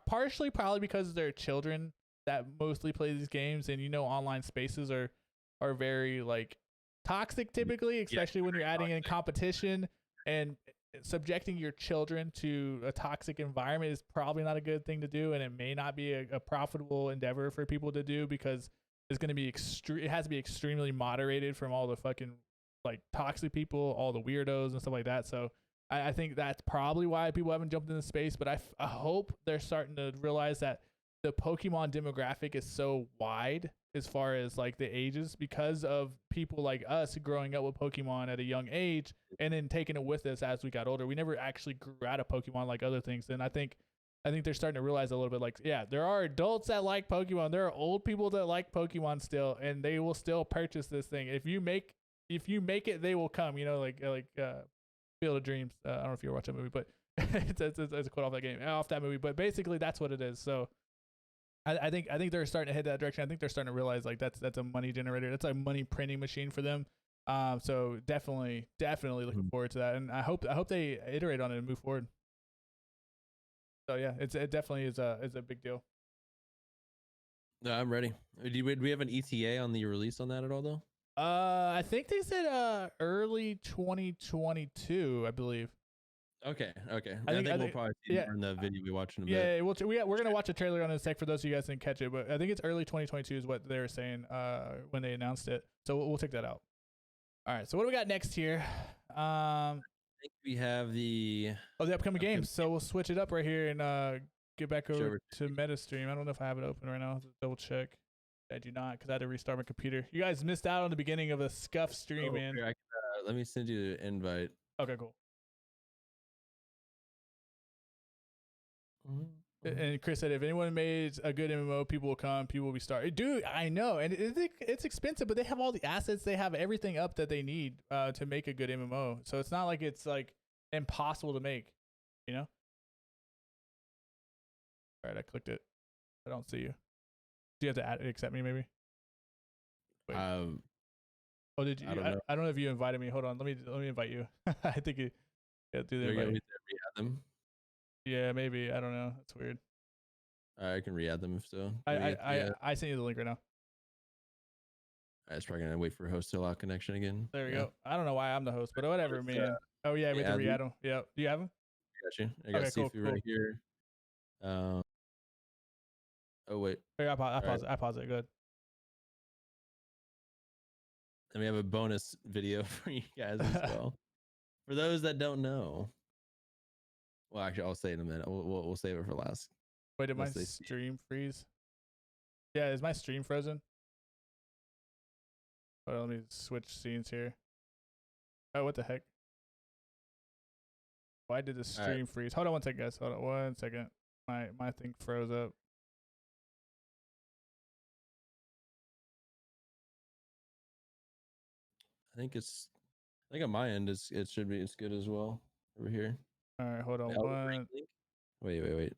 Partially probably because they're children that mostly play these games, and online spaces are very like toxic typically, especially when you're adding in competition, and subjecting your children to a toxic environment is probably not a good thing to do, and it may not be a profitable endeavor for people to do, because it's going to be it has to be extremely moderated from all the fucking like toxic people, all the weirdos and stuff like that. So I think that's probably why people haven't jumped into space, but I hope they're starting to realize that the Pokemon demographic is so wide as far as like the ages, because of people like us growing up with Pokemon at a young age and then taking it with us as we got older. We never actually grew out of Pokemon like other things. And I think they're starting to realize a little bit, like, yeah, there are adults that like Pokemon. There are old people that like Pokemon still, and they will still purchase this thing. If you make it, they will come. Like Field of Dreams. I don't know if you ever watched that movie, but it's a quote off that movie. But basically, that's what it is. So I think they're starting to head that direction. I think they're starting to realize like that's a money generator. That's a money printing machine for them. So definitely looking forward to that, and I hope they iterate on it and move forward. So yeah, it definitely is a big deal. No, I'm ready. Do we have an ETA on the release on that at all though? I think they said early 2022, I believe. Okay. Okay. I think we'll probably see yeah. more in the video we watch in a bit. Yeah, we're gonna watch a trailer on this sec for those of you guys didn't catch it, but I think it's early 2022 is what they were saying when they announced it. So we'll check that out. All right. So what do we got next here? I think we have the upcoming games. So we'll switch it up right here and get back over to MetaStream. I don't know if I have it open right now. Let's double check. I do not, because I had to restart my computer. You guys missed out on the beginning of a scuff stream, man. Here, let me send you the invite. Okay, cool. And Chris said, if anyone made a good MMO, people will come, people will be starting. Dude, I know, and it's expensive, but they have all the assets, they have everything up that they need to make a good MMO. So it's not like it's like impossible to make, you know. All right, I clicked it. I don't see you. Do you have to accept me, maybe? Wait. Oh, did you? I don't know if you invited me. Hold on, let me invite you. I think you do the invite. Re-add them. Yeah, maybe. I don't know. That's weird. I can re-add them if so. I sent you the link right now. It's probably gonna wait for host to allow connection again. There we go. I don't know why I'm the host, but whatever, man. Oh yeah, we have to re-add them. Yeah, do you have them? Got you. I got Sifu right here. Oh wait. I pause it. I pause it. Good. And we have a bonus video for you guys as well. For those that don't know. Well, actually, I'll say it in a minute. We'll save it for last. Wait, did my stream freeze? Yeah, is my stream frozen? Oh, let me switch scenes here. Oh, what the heck? Why did the stream freeze? Hold on one second, guys. Hold on 1 second. My thing froze up. I think on my end it's good as well over here. All right, hold on Wait.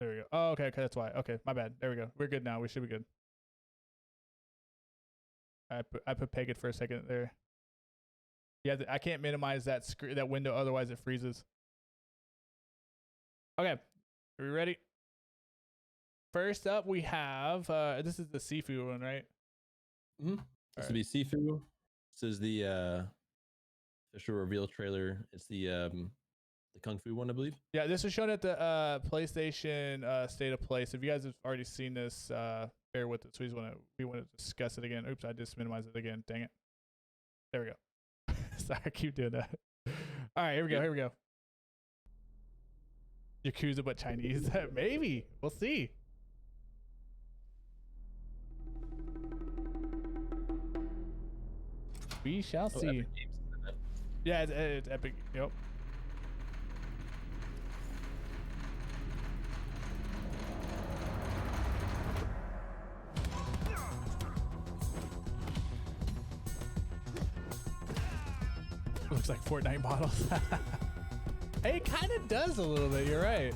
There we go. Oh, okay, that's why. Okay, my bad. There we go. We're good now. We should be good. I put Peg it for a second there. Yeah, I can't minimize that that window, otherwise it freezes. Okay, are we ready? First up, we have this is the Sifu one, right? Mm-hmm. This will be Sifu. This is the official reveal trailer. It's the Kung Fu one, I believe. Yeah, this was shown at the PlayStation State of Play. So if you guys have already seen this, bear with it. So we want to discuss it again. Oops, I just minimized it again. Dang it. There we go. Sorry, I keep doing that. All right, here we go. Yakuza, but Chinese. Maybe. We'll see. We shall see. Yeah, it's Epic. Yep. Looks like Fortnite models. It kind of does a little bit. You're right.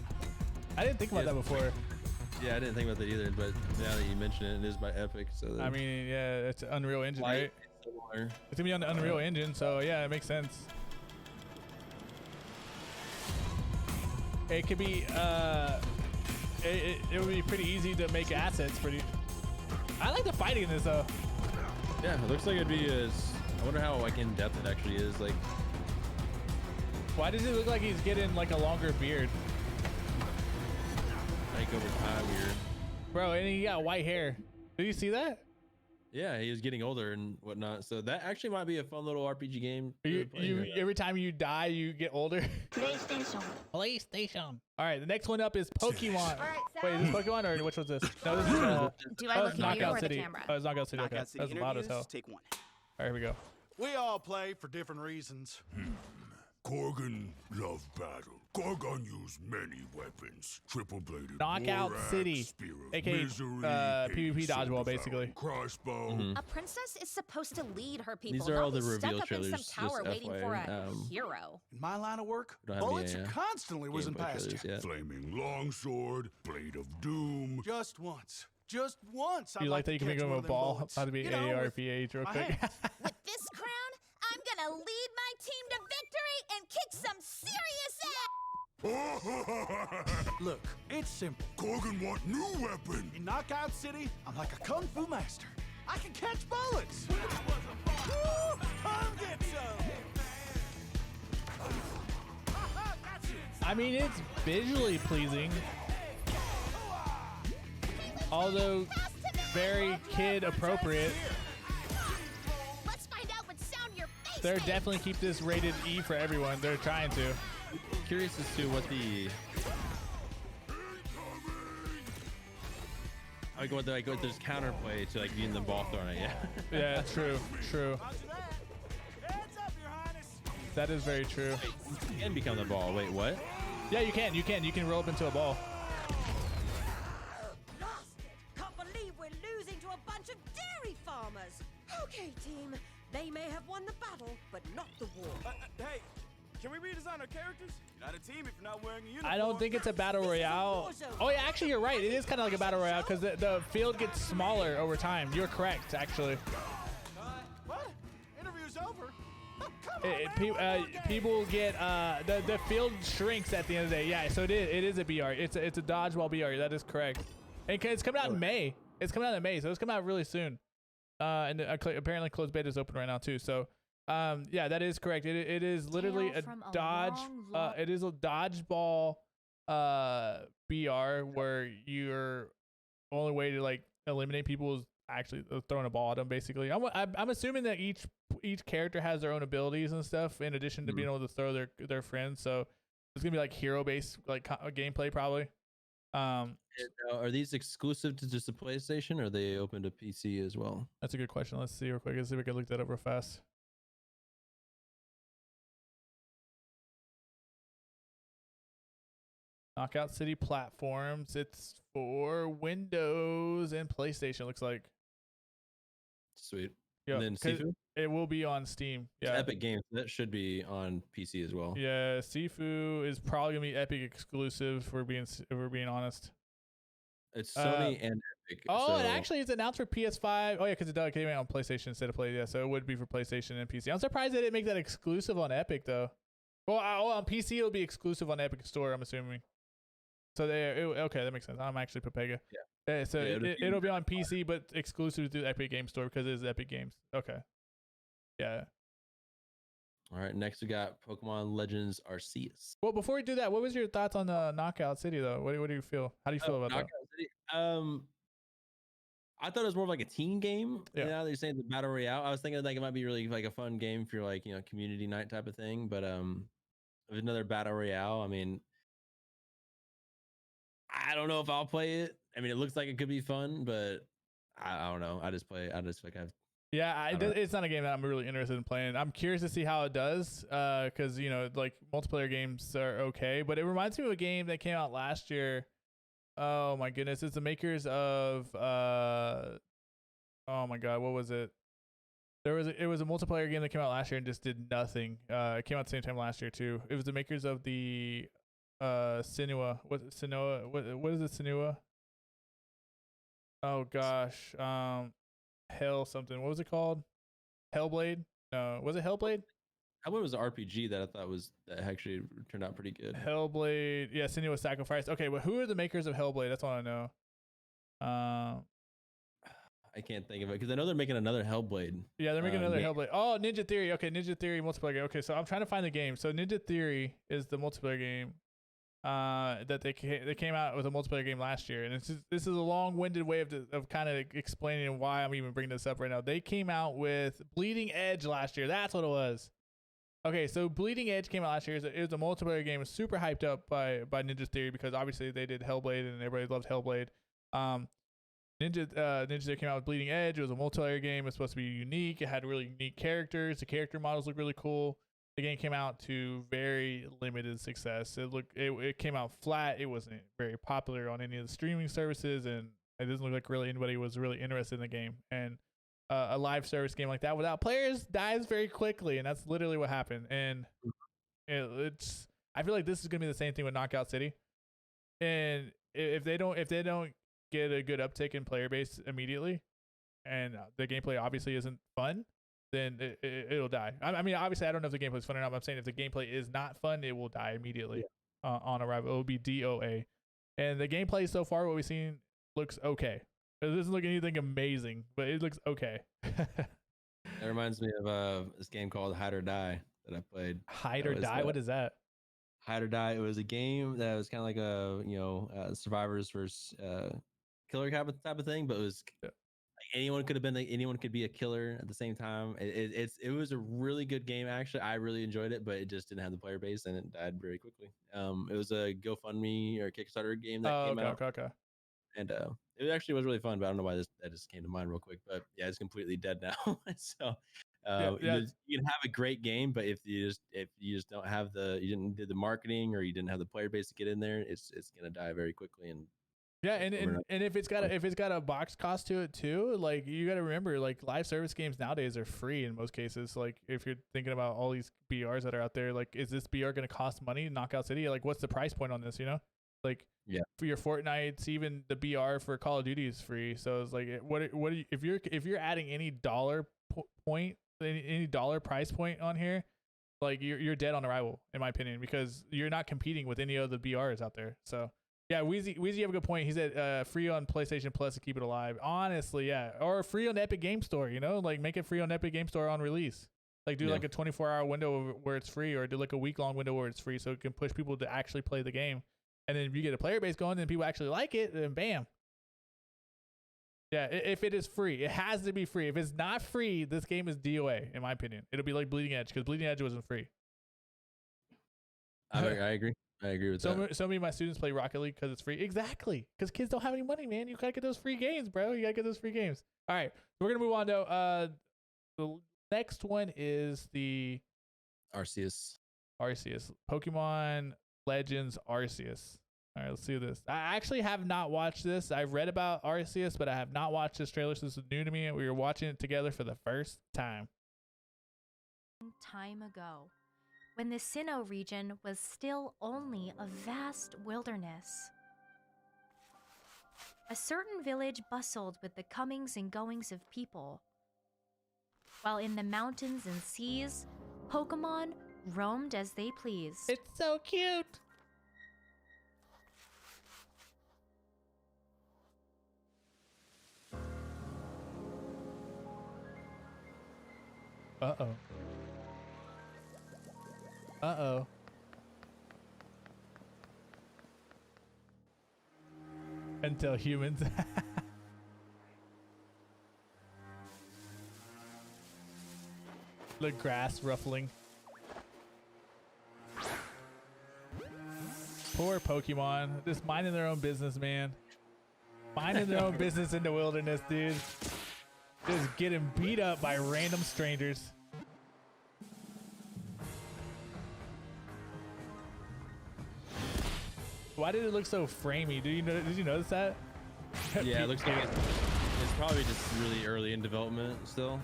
I didn't think about that before. Yeah, I didn't think about that either. But now that you mention it, it is by Epic. So I mean, yeah, it's Unreal Engine, right? It's gonna be on the Unreal Engine, so yeah, it makes sense. It could be it would be pretty easy to make assets. I like the fighting in this though. Yeah, it looks like it'd be I wonder how in depth it actually is. Like, why does it look like he's getting like a longer beard? Like over time, weird. Bro, and he got white hair. Did you see that? Yeah, he was getting older and whatnot. So that actually might be a fun little RPG game. Every time you die, you get older. PlayStation. All right, the next one up is Pokemon. All right, so wait, is this Pokemon or which one's this? No, this is Knockout City. Oh, it's Knockout City. Okay, that's loud as hell. Take one. All right, here we go. We all play for different reasons. Korgan love battle. Korgan use many weapons. Triple-bladed Knockout City, aka PvP dodgeball, basically. Crossbow. A princess is supposed to lead her people. These are all the reveal stuck up in trailers. some tower waiting for a hero. In my line of work, bullets are constantly whizzing past you. Flaming longsword, blade of doom. Just once. Just once. You like that you can make him a ball? How to be AARP real quick. With this crown, I'm gonna lead my team to victory and kick some serious ass. Look, it's simple. Korgan want new weapon. In Knockout City, I'm like a kung fu master. I can catch bullets. Woo! Come get some. Got you. I mean, it's visually pleasing, although very kid appropriate. Let's find out what sound your face They're makes. definitely keep this rated E for everyone. They're trying to. Curious as to what the what there's counterplay to like being the ball thrown at you. Yeah, true. That is very true. You can become the ball. Wait, what? Yeah, you can. You can roll up into a ball. Lost it! Can't believe we're losing to a bunch of dairy farmers. Okay, team. They may have won the battle, but not the war. Hey, can we redesign our characters? You're not a team if you're not wearing a uniform. I don't think it's a battle royale. Oh yeah, actually you're right. It is kind of like a battle royale because the field gets smaller over time. You're correct, actually. What? Interview's over. Oh, come People get the field shrinks at the end of the day. Yeah, so it is a BR. It's a dodgeball BR. That is correct. And it's coming out in May. It's coming out in May, so it's coming out really soon. And apparently closed beta is open right now too. So yeah, that is correct. It is literally a dodge. It is a dodgeball BR where your only way to like eliminate people is actually throwing a ball at them. Basically, I'm assuming that each character has their own abilities and stuff in addition to being able to throw their friends. So it's gonna be like hero based like gameplay probably. Are these exclusive to just the PlayStation, or are they open to PC as well? That's a good question. Let's see real quick. Let's see if we can look that up real fast. Knockout City platforms. It's for Windows and PlayStation. Looks like. Sweet. Yeah, And then Sifu? it will be on Steam. It's Yeah, Epic Games. That should be on PC as well. yeah. Sifu is probably gonna be Epic exclusive. If we're being honest. It's Sony and Epic. Oh, so and actually, it's announced for PS5. Oh yeah, because it came out on PlayStation instead of Play. Yeah, so it would be for PlayStation and PC. I'm surprised they didn't make that exclusive on Epic though. Well, on PC it'll be exclusive on Epic Store. I'm assuming. So okay, that makes sense. I'm actually Pepega. Yeah. So it'll be on PC, but exclusive to the Epic Game Store because it is Epic Games. Okay. Yeah. All right. Next, we got Pokemon Legends Arceus. Well, before we do that, what was your thoughts on Knockout City though? What do you feel? How do you feel about Knockout City? I thought it was more of like a team game. Yeah. You know, they're saying the battle royale. I was thinking like it might be really like a fun game for like, you know, community night type of thing. But if another battle royale, I mean, I don't know if I'll play it. I mean, it looks like it could be fun, but I don't know. I just like I've. Yeah, it's not a game that I'm really interested in playing. I'm curious to see how it does, because you know, like multiplayer games are okay, but it reminds me of a game that came out last year. Oh my goodness, it's the makers of oh my god, what was it? It was a multiplayer game that came out last year and just did nothing. It came out at the same time last year too. It was the makers of the Senua. What is it, Senua? Oh gosh. Hell something. What was it called? Hellblade? No, was it Hellblade? Hellblade was an RPG that I thought that actually turned out pretty good. Hellblade. Yeah, Senua's Sacrifice. Okay, but who are the makers of Hellblade? That's all I know. I can't think of it because I know they're making another Hellblade. Yeah, they're making another Hellblade. Oh, Ninja Theory. Okay, Ninja Theory multiplayer game. Okay, so I'm trying to find the game. So Ninja Theory is the multiplayer game that they came out with a multiplayer game last year, and this is a long-winded way of kind of explaining why I'm even bringing this up right now. They came out with Bleeding Edge last year. That's what it was. Okay, so Bleeding Edge came out last year. It was a multiplayer game, super hyped up by Ninja Theory because obviously they did Hellblade and everybody loved Hellblade. Ninja Theory came out with Bleeding Edge. It was a multiplayer game. It's supposed to be unique. It had really unique characters. The character models look really cool. The game came out to very limited success. It came out flat. It wasn't very popular on any of the streaming services, and it doesn't look like really anybody was really interested in the game. And a live service game like that without players dies very quickly, and that's literally what happened. And I feel like this is gonna be the same thing with Knockout City. And if they don't get a good uptick in player base immediately, and the gameplay obviously isn't fun, then it'll die. I mean, obviously, I don't know if the gameplay is fun or not, but I'm saying if the gameplay is not fun, it will die immediately on arrival. It will be DOA. And the gameplay so far, what we've seen, looks okay. It doesn't look anything amazing, but it looks okay. It reminds me of this game called Hide or Die that I played. Hide or Die? What is that? Hide or Die. It was a game that was kind of like a survivors versus killer type of thing, but it was Yeah. like anyone could have been anyone could be a killer at the same time. It was a really good game actually. I really enjoyed it, but it just didn't have the player base and it died very quickly. It was a GoFundMe or Kickstarter game that came out. Okay. And it actually was really fun, but I don't know why that just came to mind real quick. But yeah, it's completely dead now. So you can have a great game, but if you just don't have you didn't do the marketing or you didn't have the player base to get in there, it's gonna die very quickly. And yeah, and if it's got a box cost to it too, like you got to remember, like live service games nowadays are free in most cases. Like if you're thinking about all these BRs that are out there, like is this BR going to cost money? Knockout City, like what's the price point on this? You know, like for your Fortnites, even the BR for Call of Duty is free. So it's like if you're adding any dollar point, any dollar price point on here, like you're dead on arrival in my opinion, because you're not competing with any of the BRs out there. So. Yeah, Wheezy, you have a good point. He said free on PlayStation Plus to keep it alive. Honestly, yeah. Or free on Epic Game Store, you know? Like, make it free on Epic Game Store on release. Like, do like a 24-hour window where it's free, or do like a week-long window where it's free so it can push people to actually play the game. And then if you get a player base going and people actually like it, then bam. Yeah, if it is free. It has to be free. If it's not free, this game is DOA, in my opinion. It'll be like Bleeding Edge, because Bleeding Edge wasn't free. I agree. I agree with that. So many of my students play Rocket League because it's free. Exactly. Because kids don't have any money, man. You got to get those free games, bro. You got to get those free games. All right. We're going to move on, though. The next one is the Arceus. Pokemon Legends Arceus. All right, let's see this. I actually have not watched this. I've read about Arceus, but I have not watched this trailer. So this is new to me, and we were watching it together for the first time. Time ago, when the Sinnoh region was still only a vast wilderness. A certain village bustled with the comings and goings of people, while in the mountains and seas, Pokémon roamed as they pleased. It's so cute! Uh-oh. Uh-oh. Until humans. The grass ruffling. Poor Pokemon. Just minding their own business, man. Minding their own business in the wilderness, dude. Just getting beat up by random strangers. Why did it look so framey? Did you notice that? Yeah, it looks like it's probably just really early in development still.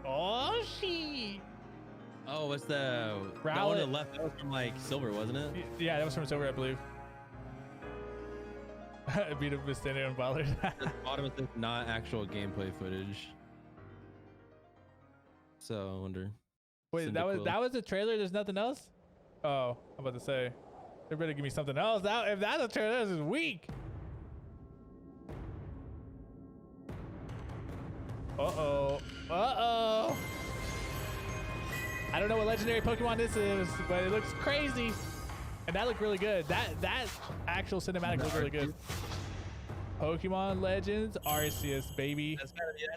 Oh shit! Oh, what's the one on the left? That was from like Silver, wasn't it? Yeah, that was from Silver, I believe. Beat up Mistania and Ballard. At the bottom of this, not actual gameplay footage. So I wonder. Wait, that was the trailer. There's nothing else. Oh, I'm about to say, they better give me something else. If that's a trailer, this is weak. Uh-oh. Uh-oh. I don't know what legendary Pokemon this is, but it looks crazy. And that looked really good. That actual cinematic looked really good. Pokemon Legends Arceus, baby. That's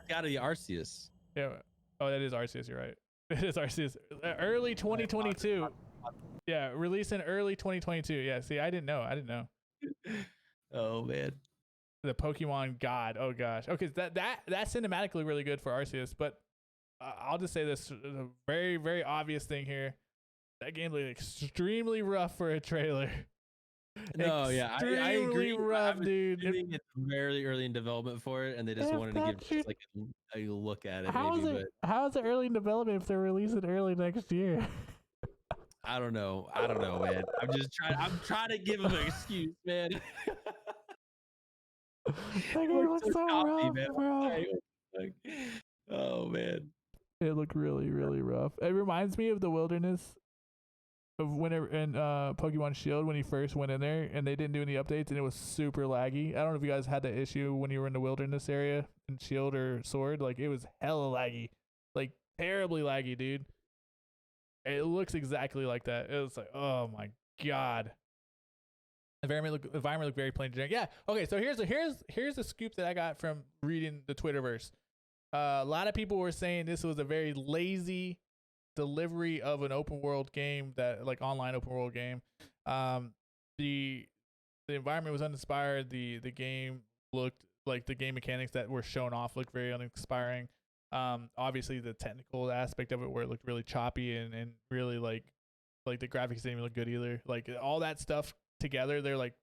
gotta be Arceus. Yeah. Oh, that is Arceus. You're right. It is Arceus. Early 2022. Yeah, released in early 2022. Yeah. See, I didn't know. Oh man. The Pokemon God. Oh gosh. Okay, that cinematic looked really good for Arceus, but I'll just say this: a very, very obvious thing here. That game looked extremely rough for a trailer. No, yeah, I agree. Rough, dude. It's very early in development for it, and they just wanted to give just like a look at it. How is it early in development if they're releasing early next year? I don't know, man. I'm trying to give them an excuse, man. That game looks so rough, man. bro. Oh man, it looked really, really rough. It reminds me of the wilderness of whenever in Pokemon Shield when you first went in there and they didn't do any updates and it was super laggy. I don't know if you guys had that issue when you were in the wilderness area in Shield or Sword. Like it was hella laggy. like terribly laggy, dude. It looks exactly like that. It was like, oh my god. Environment look very plain generic. Yeah. Okay. So here's the scoop that I got from reading the Twitterverse. A lot of people were saying this was a very lazy delivery of an open world game, that like online open world game. The environment was uninspired. The game looked like the game mechanics that were shown off looked very uninspiring. Obviously the technical aspect of it, where it looked really choppy and really like the graphics didn't even look good either. Like all that stuff together, they're like,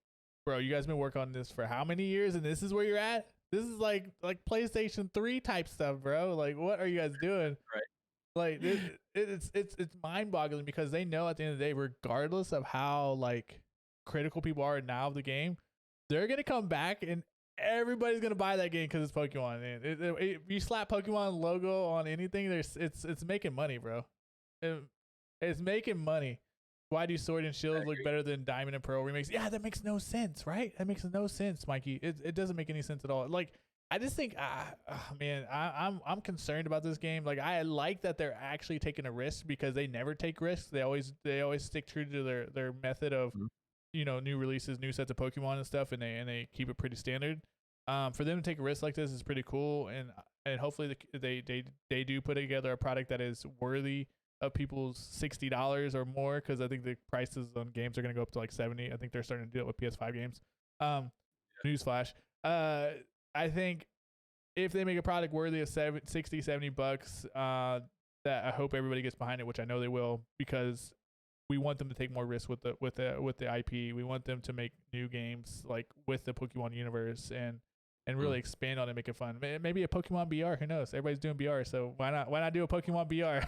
bro, you guys been working on this for how many years, and this is where you're at? This is like PlayStation 3 type stuff, bro. Like, what are you guys doing? Right. Like it's mind boggling, because they know at the end of the day, regardless of how like critical people are now of the game, they're gonna come back and everybody's gonna buy that game because it's Pokemon. And if you slap Pokemon logo on anything, it's making money, bro. It's making money. Why do Sword and Shield look better than Diamond and Pearl remakes? Yeah, that makes no sense, right? That makes no sense, Mikey. It doesn't make any sense at all. Like, I just think, man, I'm concerned about this game. Like, I like that they're actually taking a risk, because they never take risks. They always stick true to their method of, new releases, new sets of Pokemon and stuff, and they keep it pretty standard. For them to take a risk like this is pretty cool, and hopefully they do put together a product that is worthy of people's $60 or more, because I think the prices on games are going to go up to like 70. I think they're starting to do it with PS5 games. Newsflash. I think if they make a product worthy of $60-$70, that I hope everybody gets behind it, which I know they will, because we want them to take more risks with the IP. We want them to make new games like with the Pokemon universe and really expand on it, make it fun. Maybe a Pokemon BR. Who knows? Everybody's doing BR, so why not do a Pokemon BR?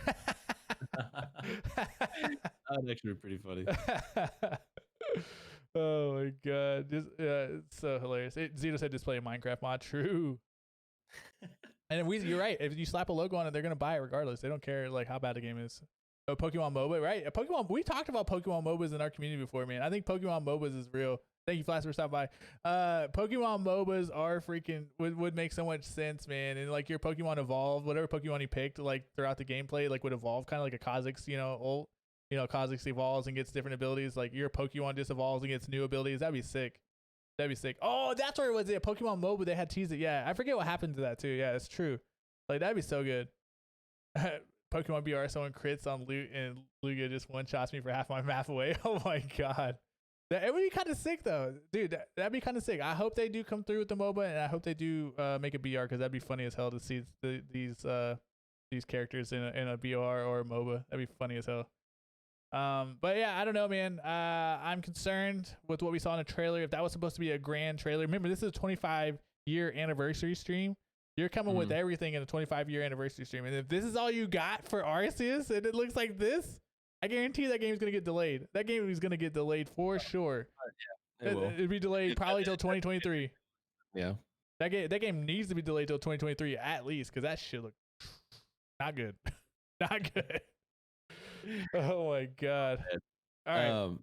That would actually be pretty funny. Oh my god, it's so hilarious. Zito said display a Minecraft mod. True. And you're right. If you slap a logo on it, they're gonna buy it regardless. They don't care like how bad the game is. A Pokemon MOBA, right? We talked about Pokemon MOBAs in our community before, man. I think Pokemon MOBAs is real. Thank you, Flash, for stopping by. Pokemon MOBAs are freaking would make so much sense, man. And like your Pokemon evolved, whatever Pokemon you picked, like throughout the gameplay, like would evolve, kind of like a Kha'Zix, Kha'Zix evolves and gets different abilities. Like your Pokemon just evolves and gets new abilities. That'd be sick. Oh, that's where it was. Pokemon MOBA, they had teased it. Yeah, I forget what happened to that too. Yeah, it's true. Like that'd be so good. Pokemon BR, someone crits on loot and Lugia just one-shots me for half my map away. Oh my god. It would be kind of sick though. Dude, that'd be kind of sick. I hope they do come through with the MOBA, and I hope they do make a BR, because that'd be funny as hell to see these characters in a BR or a MOBA. That'd be funny as hell. But yeah, I don't know, man. I'm concerned with what we saw in the trailer. If that was supposed to be a grand trailer, remember this is a 25-year anniversary stream. You're coming with everything in a 25-year anniversary stream, and if this is all you got for Arceus, and it looks like this, I guarantee that game's gonna get delayed. That game is gonna get delayed for sure. Yeah, it'd be delayed probably till 2023. Yeah, that game needs to be delayed till 2023 at least, because that shit look not good. Not good. Oh my god. All right.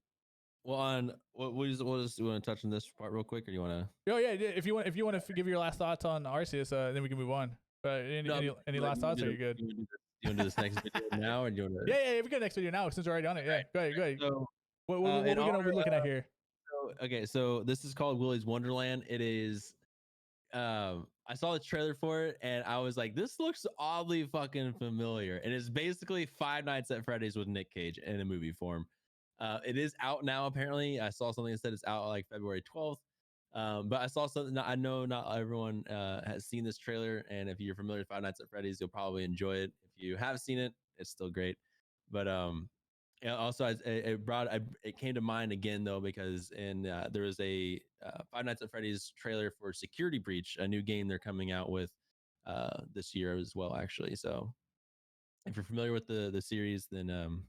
Well, what is you want to touch on this part real quick, or do you want to? Oh yeah, if you want to give your last thoughts on Arceus, then we can move on. Any last thoughts? Or are you good? You want to do this next video now, or do you want to? Yeah, we got next video now since we're already on it. Yeah, go ahead. So, what are we gonna be looking at here? So this is called Willy's Wonderland. It is. I saw the trailer for it, and I was like, "This looks oddly fucking familiar." And it's basically Five Nights at Freddy's with Nick Cage in a movie form. It is out now. Apparently, I saw something that said it's out like February 12th. But I saw something. I know not everyone has seen this trailer, and if you're familiar with Five Nights at Freddy's, you'll probably enjoy it. If you have seen it, it's still great. But also, it came to mind again though, because there was a Five Nights at Freddy's trailer for Security Breach, a new game they're coming out with this year as well, actually. So if you're familiar with the series, then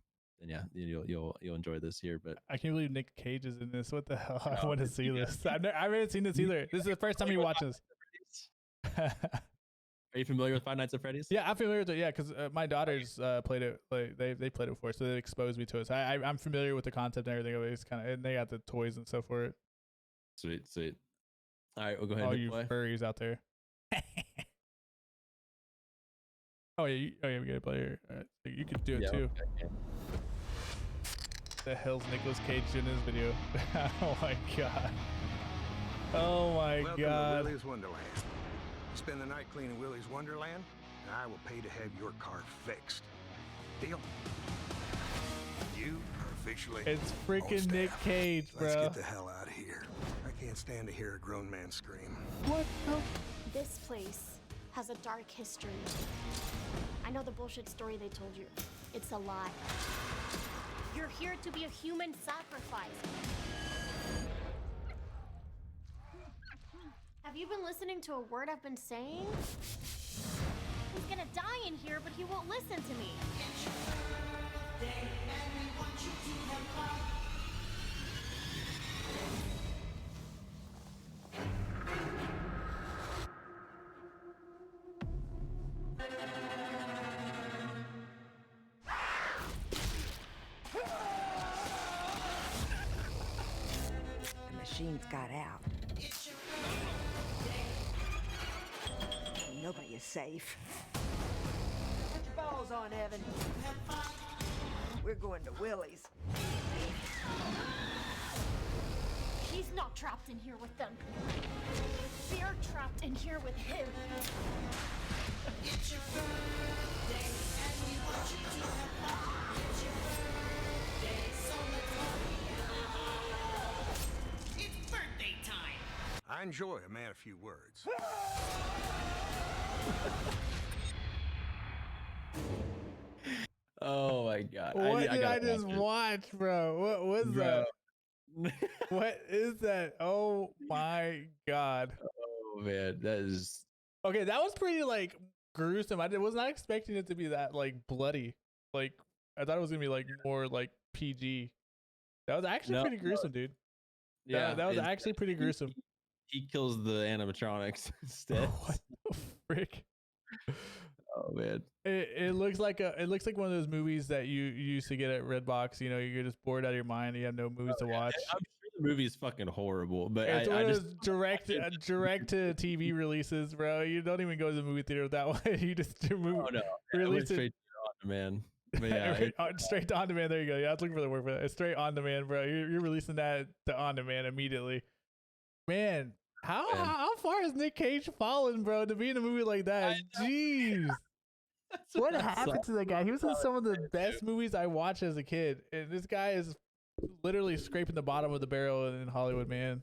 yeah, you'll enjoy this here. But I can't believe Nick Cage is in this. What the hell? I want to see this. I haven't seen this either. This is the first time you watch this. Are you familiar with Five Nights at Freddy's? Yeah, I'm familiar with it. Yeah, because my daughters played it. Like they played it before, so they exposed me to it. So I'm familiar with the concept and everything. It's kind of, and they got the toys and stuff for it. Sweet. All right, we'll go ahead. All and you play. furries out there. Oh yeah, we got a player. You could do it too. Okay. The hell's Nicolas Cage in this video? Oh my god. Oh my Welcome god. to Willy's Wonderland. Spend the night cleaning Willy's Wonderland, and I will pay to have your car fixed. Deal? You are officially. It's on freaking staff. Nick Cage, bro. Let's get the hell out of here. I can't stand to hear a grown man scream. What the? This place has a dark history. I know the bullshit story they told you. It's a lie. You're here to be a human sacrifice. Have you been listening to a word I've been saying? He's gonna die in here, but he won't listen to me. The machines got out. Nobody is safe. Put your balls on, Evan. We're going to Willie's. He's not trapped in here with them. They're trapped in here with him. I enjoy a man of few words. Oh my god. What did I gotta just watch watch, bro? What was Bro. that? it. What is that? Oh my god. Oh man, that is. Okay, that was pretty like gruesome. I was not expecting it to be that like bloody. Like I thought it was gonna be like more like PG. That was actually No, pretty gruesome, dude. Yeah, that was it's- actually pretty gruesome. He kills the animatronics instead. What the frick? Oh man. It looks like one of those movies that you used to get at Redbox. You know, you're just bored out of your mind. You have no movies to watch. I'm sure the movie is fucking horrible, but It's one I of just those direct to TV releases, bro. You don't even go to the movie theater that way. You just oh no, I went release it straight to man. But yeah, straight to on demand. There you go. Yeah, I was looking for the word for that. It's straight on demand, bro. You're releasing that to on demand immediately. Man, how far has Nick Cage fallen, bro, to be in a movie like that? Jeez. What happened to that guy? He was in some of the best movies I watched as a kid, and this guy is literally scraping the bottom of the barrel in Hollywood, man.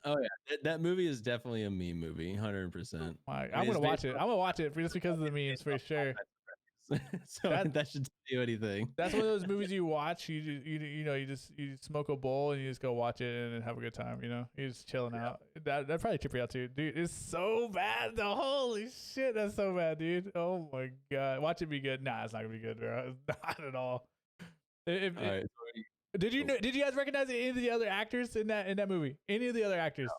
Oh yeah, that movie is definitely a meme movie, 100%. I'm gonna watch it. I'm gonna watch it just because of the memes, for sure. So that should tell you anything. That's one of those movies you watch. You smoke a bowl and you just go watch it and have a good time. You know, you're just chilling out. That probably trip you out too, dude. It's so bad. The holy shit, that's so bad, dude. Oh my god, watch it be good. Nah, it's not gonna be good, bro. Not at all. All right. Did you guys recognize any of the other actors in that movie? Any of the other actors?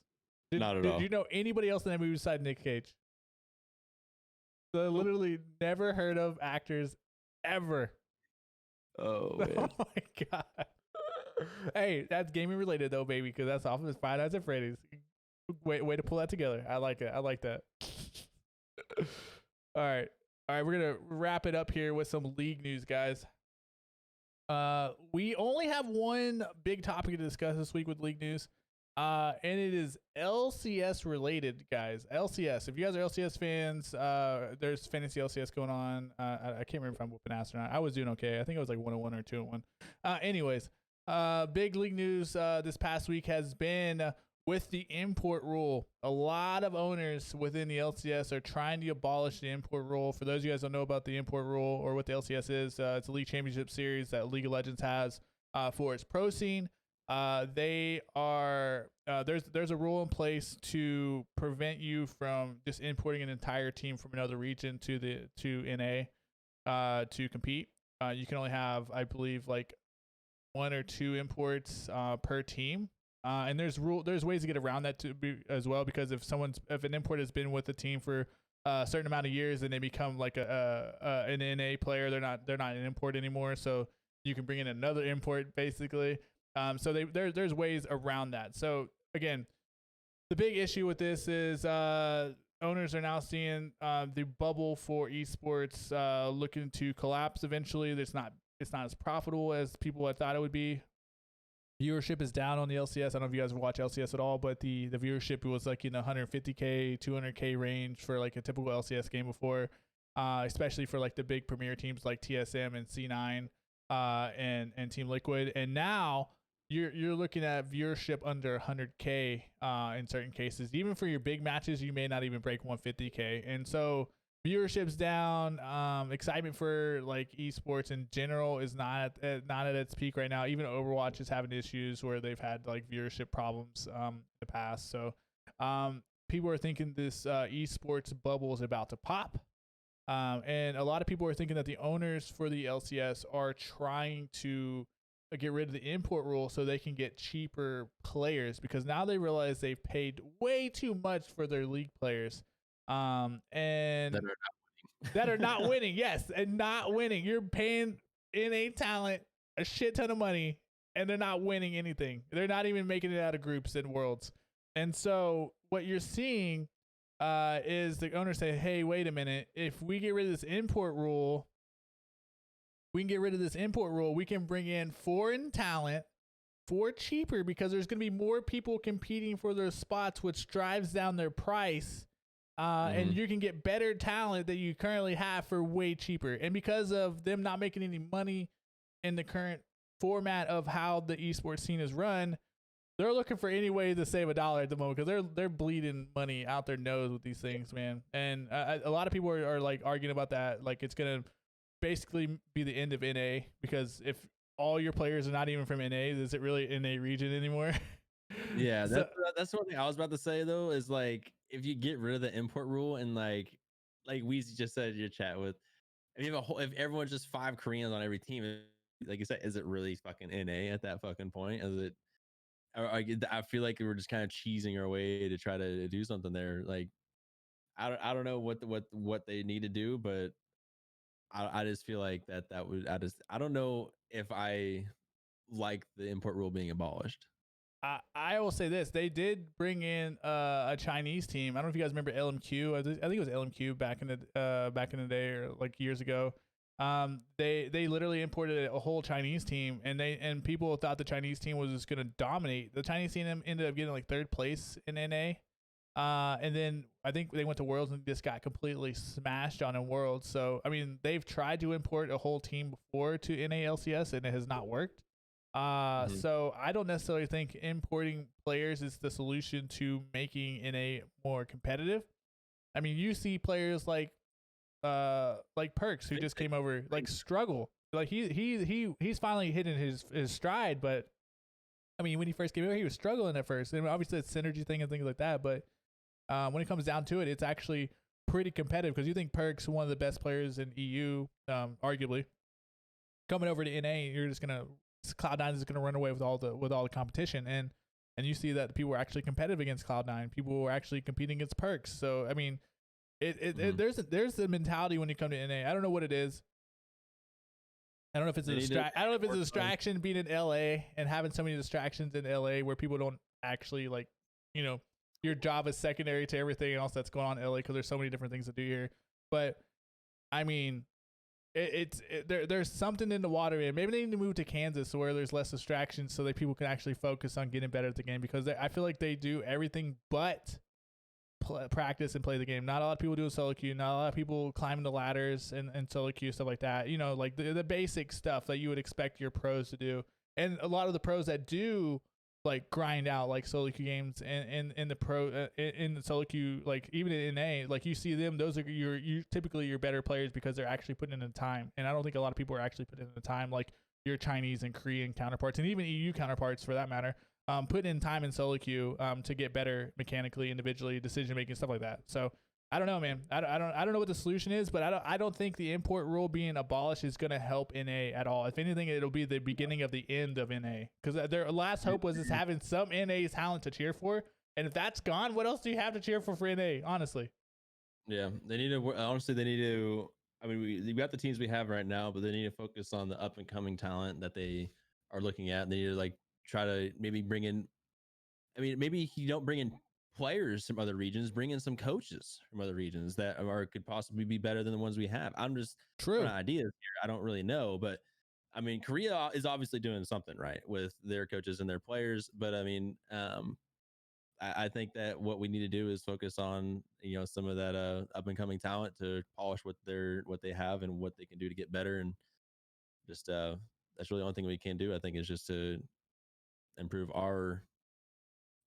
Not at all. Did you know anybody else in that movie besides Nick Cage? So literally never heard of actors ever. Oh man. Oh my god. Hey, that's gaming related though, baby, because that's off of his Five Nights at Freddy's. Way to pull that together. I like it. I like that. All right, we're gonna wrap it up here with some league news, guys. We only have one big topic to discuss this week with league news. And it is LCS related, guys. LCS. If you guys are LCS fans, there's fantasy LCS going on. I can't remember if I'm whooping ass or not. I was doing okay. I think I was like 101 or 2-1. Anyways, big league news this past week has been with the import rule. A lot of owners within the LCS are trying to abolish the import rule. For those of you guys who don't know about the import rule or what the LCS is, it's a league championship series that League of Legends has for its pro scene. They are there's a rule in place to prevent you from just importing an entire team from another region to NA to compete. You can only have, I believe, like 1 or 2 imports per team. And there's ways to get around that as well, because if an import has been with the team for a certain amount of years and they become like an NA player, they're not an import anymore. So you can bring in another import basically. So there's ways around that. So again, the big issue with this is owners are now seeing the bubble for esports looking to collapse eventually. It's not as profitable as people had thought it would be. Viewership is down on the LCS. I don't know if you guys watch LCS at all, but the viewership was like in the 150K, 200K range for like a typical LCS game before, especially for like the big premier teams like TSM and C9 and Team Liquid. And now you're looking at viewership under 100K in certain cases. Even for your big matches, you may not even break 150K. And so viewership's down. Excitement for like esports in general is not at its peak right now. Even Overwatch is having issues where they've had like viewership problems in the past. So people are thinking this esports bubble is about to pop. And a lot of people are thinking that the owners for the LCS are trying to get rid of the import rule so they can get cheaper players, because now they realize they've paid way too much for their league players. And that are not winning. Yes, and not winning. You're paying NA talent a shit ton of money, and they're not winning anything. They're not even making it out of groups and worlds. And so what you're seeing is the owners say, hey, wait a minute. If we get rid of this import rule, we can bring in foreign talent for cheaper, because there's going to be more people competing for those spots, which drives down their price. And you can get better talent that you currently have for way cheaper. And because of them not making any money in the current format of how the esports scene is run, they're looking for any way to save $1 at the moment, because they're bleeding money out their nose with these things, man. And a lot of people are like arguing about that. Like, it's going to basically be the end of NA, because if all your players are not even from NA, is it really NA region anymore? Yeah, that's one thing I was about to say though, is like, if you get rid of the import rule and like Weezy just said in your chat, with if you have if everyone's just 5 Koreans on every team, like you said, is it really fucking NA at that fucking point? Is it? I feel like we're just kind of cheesing our way to try to do something there. Like, I don't know what they need to do, but I just feel like that would I don't know if I like the import rule being abolished. I will say this: they did bring in a Chinese team. I don't know if you guys remember LMQ. I think it was LMQ back in the day, or like years ago. They literally imported a whole Chinese team, and people thought the Chinese team was just gonna dominate. The Chinese team ended up getting like 3rd place in NA. And then I think they went to Worlds and just got completely smashed on in Worlds. So I mean, they've tried to import a whole team before to NA LCS, and it has not worked. So I don't necessarily think importing players is the solution to making NA more competitive. I mean, you see players like Perks, who just came over, like struggle. Like he's finally hitting his stride, but I mean, when he first came over, he was struggling at first. And obviously it's synergy thing and things like that, but when it comes down to it, it's actually pretty competitive, because you think Perks, one of the best players in EU, arguably, coming over to NA, you're just gonna Cloud9 is gonna run away with all the competition, and you see that people were actually competitive against Cloud9. People were actually competing against Perks. So I mean, there's a mentality when you come to NA. I don't know what it is. I don't know if it's a distraction being in LA and having so many distractions in LA where people don't actually, like, you know, your job is secondary to everything else that's going on in LA, because there's so many different things to do here. But I mean, there's something in the water, and maybe they need to move to Kansas where there's less distractions so that people can actually focus on getting better at the game, because I feel like they do everything but practice and play the game. Not a lot of people do solo queue. Not a lot of people climbing the ladders and solo queue, stuff like that. You know, like the basic stuff that you would expect your pros to do. And a lot of the pros that do like grind out like solo queue games and in the solo queue, like even in NA, like you see them, those are you typically your better players, because they're actually putting in the time. And I don't think a lot of people are actually putting in the time, like your Chinese and Korean counterparts, and even EU counterparts for that matter. Put in time in solo queue to get better mechanically, individually, decision making, stuff like that. So I don't know, man. I don't know what the solution is, but I don't think the import rule being abolished is going to help NA at all. If anything, it'll be the beginning of the end of NA, because their last hope was just having some NA talent to cheer for, and if that's gone, what else do you have to cheer for NA? Honestly. Yeah, they need to. Honestly, they need to. I mean, we got the teams we have right now, but they need to focus on the up and coming talent that they are looking at. They need to like try to maybe bring in. I mean, maybe you don't bring in players from other regions, bring in some coaches from other regions that could possibly be better than the ones we have. I'm just throwing ideas here. I don't really know, but I mean, Korea is obviously doing something right with their coaches and their players. But I mean, I think that what we need to do is focus on, you know, some of that up and coming talent to polish what they have and what they can do to get better. And just that's really the only thing we can do, I think, is just to improve our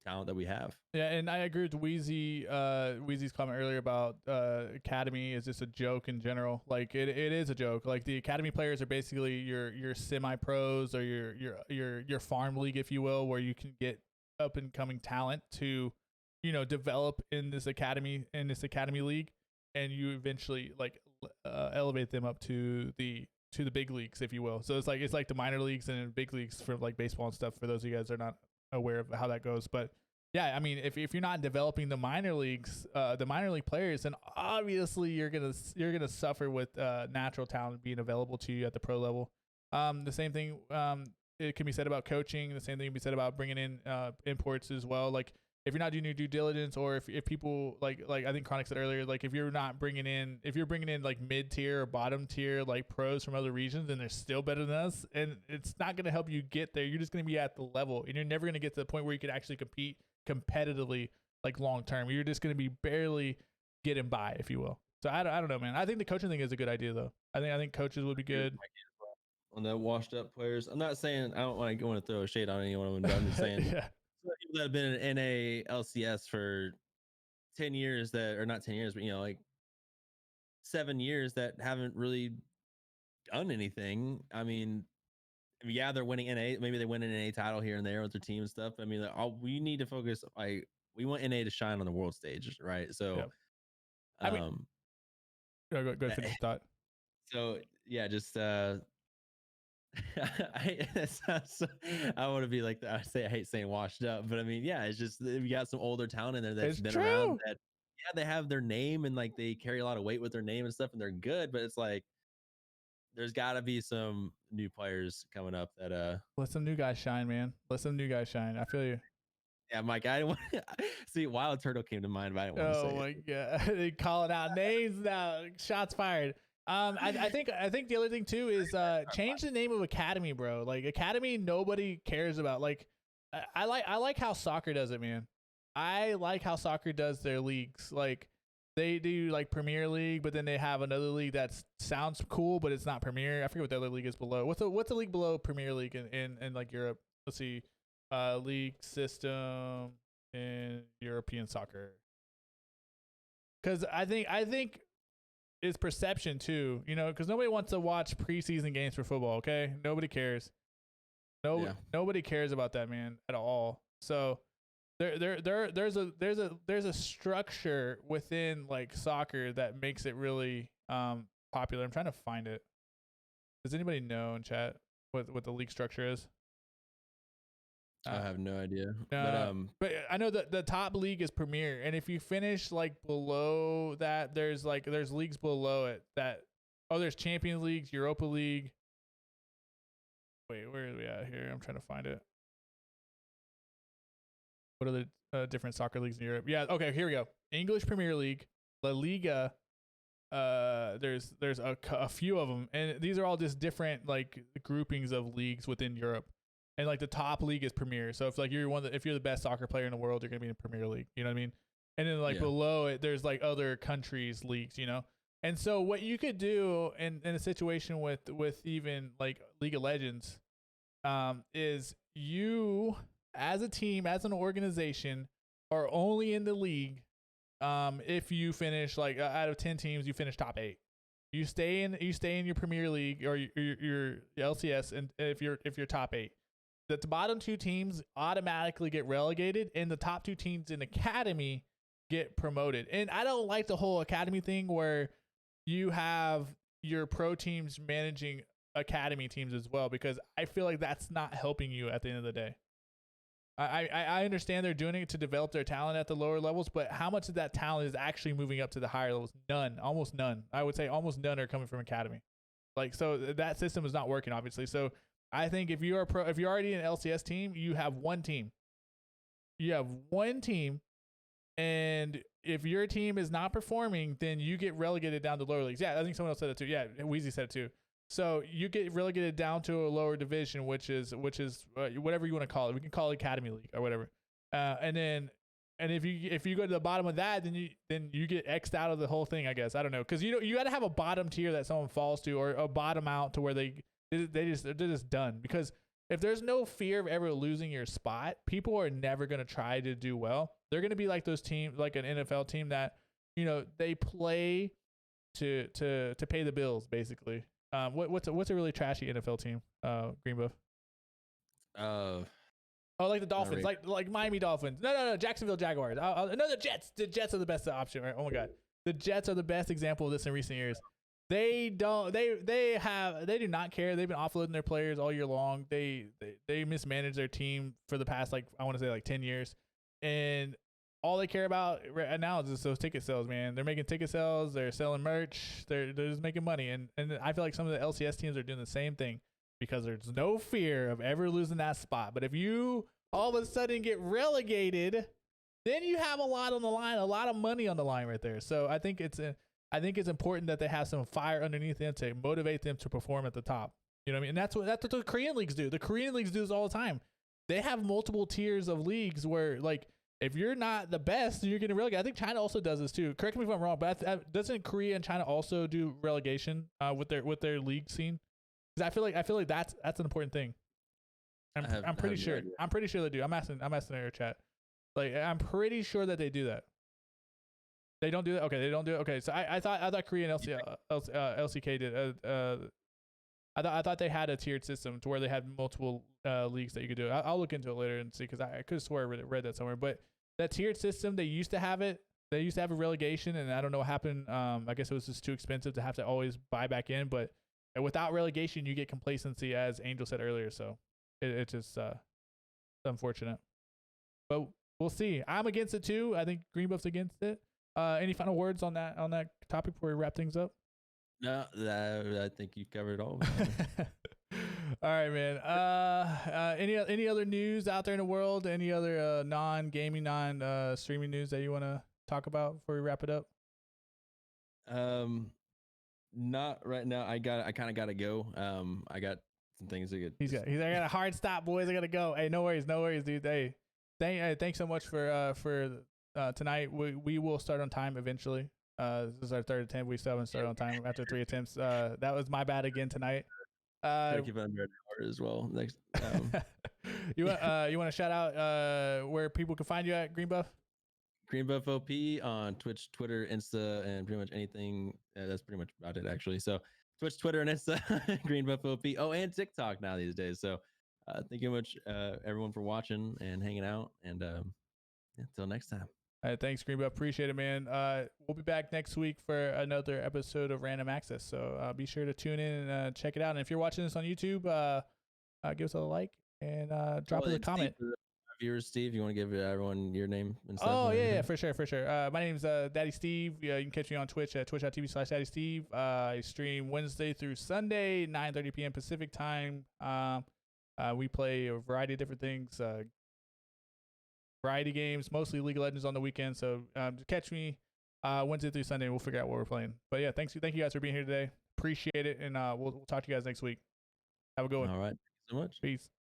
talent that we have. Yeah, and I agree with Wheezy's comment earlier about Academy is just a joke in general. Like it is a joke. Like the Academy players are basically your semi pros or your farm league, if you will, where you can get up and coming talent to, you know, develop in this academy league, and you eventually like elevate them up to the big leagues, if you will. So it's like the minor leagues and big leagues for like baseball and stuff, for those of you guys that are not aware of how that goes. But yeah, I mean, if you're not developing the minor leagues, the minor league players, then obviously you're gonna suffer with natural talent being available to you at the pro level. The same thing it can be said about coaching. The same thing can be said about bringing in imports as well. Like if you're not doing your due diligence, or if people like I think Chronic said earlier, like if you're bringing in like mid tier or bottom tier like pros from other regions, and they're still better than us, and it's not going to help you get there. You're just going to be at the level, and you're never going to get to the point where you can actually compete competitively like long term. You're just going to be barely getting by, if you will. So I don't know, man. I think the coaching thing is a good idea though. I think coaches would be good. On the washed up players, I'm not saying I don't want to throw a shade on anyone, but I'm just saying yeah. People that have been in NA LCS for 10 years that, or not 10 years, but you know, like 7 years that haven't really done anything. I mean, yeah, they're winning NA. Maybe they win an NA title here and there with their team and stuff. I mean, we need to focus. Like, we want NA to shine on the world stage, right? So, yep. I mean, go ahead, finish your thought. So yeah, just I want to be like that. I hate saying washed up, but I mean, yeah, it's just we got some older talent in there that's been around. That yeah, they have their name and like they carry a lot of weight with their name and stuff, and they're good. But it's like there's got to be some new players coming up that let some new guys shine, man. Let some new guys shine. I feel you. Yeah, Mike. I didn't want see Wild Turtle came to mind, but I didn't want to say. Oh my god, they calling out names now. Shots fired. I think the other thing too is change the name of Academy, bro. Like Academy, nobody cares about. Like I like how soccer does it, man. I like how soccer does their leagues. Like they do like Premier League, but then they have another league that sounds cool, but it's not Premier. I forget what the other league is below. What's the league below Premier League in like Europe? Let's see, league system in European soccer. Because I think. Is perception too, you know, because nobody wants to watch preseason games for football. Okay, nobody cares. Nobody cares about that, man, at all. So there's a structure within like soccer that makes it really popular. I'm trying to find it. Does anybody know in chat what the league structure is? I have no idea. But I know that the top league is Premier, and if you finish like below that, there's leagues below it that there's Champions Leagues, Europa League. Wait, where are we at here? I'm trying to find it. What are the different soccer leagues in Europe? Yeah, okay, here we go. English Premier League, La Liga. There's a few of them, and these are all just different like groupings of leagues within Europe. And like the top league is Premier, so if like if you're the best soccer player in the world, you're gonna be in the Premier League. You know what I mean? And then like below it, there's like other countries' leagues. You know, and so what you could do in a situation with even like League of Legends, is you as a team, as an organization, are only in the league, if you finish like out of 10 teams, you finish top 8. You stay in your Premier League or your LCS, and if you're top 8. The bottom 2 teams automatically get relegated, and the top 2 teams in Academy get promoted. And I don't like the whole Academy thing where you have your pro teams managing Academy teams as well, because I feel like that's not helping you at the end of the day. I understand they're doing it to develop their talent at the lower levels, but how much of that talent is actually moving up to the higher levels? None, almost none. I would say almost none are coming from Academy. Like, so that system is not working, obviously. So I think if you're already an LCS team, you have one team. You have one team And if your team is not performing, then you get relegated down to lower leagues. Yeah, I think someone else said it too. Yeah, Weezy said it too. So you get relegated down to a lower division, which is whatever you want to call it. We can call it Academy League or whatever. And if you go to the bottom of that, then you get X'd out of the whole thing, I guess. I don't know, because you got to have a bottom tier that someone falls to, or a bottom out to where they're just done. Because if there's no fear of ever losing your spot, people are never going to try to do well. They're going to be like those teams, like an NFL team that, they play to pay the bills, basically. What's a really trashy NFL team? GreenBuff. Oh, like the Dolphins, like Miami Dolphins. No, Jacksonville Jaguars. No, the Jets. The Jets are the best option, right? Oh my God, the Jets are the best example of this in recent years. They do not care. They've been offloading their players all year long. They mismanage their team for the past, like, I want to say, like 10 years, and all they care about right now is just those ticket sales, man. They're making ticket sales. They're selling merch. They're just making money, and I feel like some of the LCS teams are doing the same thing, because there's no fear of ever losing that spot. But if you all of a sudden get relegated, then you have a lot on the line, a lot of money on the line right there. So I think it's important that they have some fire underneath them to motivate them to perform at the top. You know what I mean? And that's what the Korean leagues do. The Korean leagues do this all the time. They have multiple tiers of leagues where, like, if you're not the best, you're getting relegated. I think China also does this too. Correct me if I'm wrong, but doesn't Korea and China also do relegation with their league scene? Because I feel like that's an important thing. I'm pretty sure. I'm pretty sure they do. I'm asking in our chat. Like, I'm pretty sure that they do that. They don't do that. Okay, they don't do it. Okay, so I thought Korea and LCK did. I thought they had a tiered system to where they had multiple leagues that you could do. I'll look into it later and see, because I could swear I read that somewhere. But that tiered system, they used to have it. They used to have a relegation, and I don't know what happened. I guess it was just too expensive to have to always buy back in. But without relegation, you get complacency, as Angel said earlier. So it's just unfortunate. But we'll see. I'm against it too. I think GreenBuff's against it. Any final words on that topic before we wrap things up? No, I think you covered it all. All right, man. Any other news out there in the world? Any other non-gaming, non-streaming news that you want to talk about before we wrap it up? Not right now. I kind of got to go. I got some things to get. I got a hard stop, boys. I got to go. Hey, no worries, dude. Hey, thanks so much for tonight. We will start on time eventually. This is our third attempt. We still haven't started on time after 3 attempts. That was my bad again tonight. Keep it under an hour as well. Next, you want to shout out where people can find you at, GreenBuff? GreenBuffOP on Twitch, Twitter, Insta, and pretty much anything. That's pretty much about it, actually. So Twitch, Twitter, and Insta, GreenBuffOP. Oh, and TikTok now these days. So thank you much, everyone, for watching and hanging out. And until next time. All right, thanks, GreenBuff. Appreciate it, man. We'll be back next week for another episode of Random Access. So be sure to tune in and check it out. And if you're watching this on YouTube, give us a like and drop us a comment. Viewers, Steve, you want to give everyone your name and stuff? Oh, yeah, for sure. My name's Daddy Steve. You can catch me on Twitch at twitch.tv/DaddySteve. I stream Wednesday through Sunday, 9:30 p.m. Pacific time. We play a variety of different things, variety games, mostly League of Legends on the weekend. So catch me Wednesday through Sunday, and we'll figure out what we're playing. But yeah, thank you guys for being here today. Appreciate it, and we'll talk to you guys next week. Have a good one. All right. Thank you so much. Peace.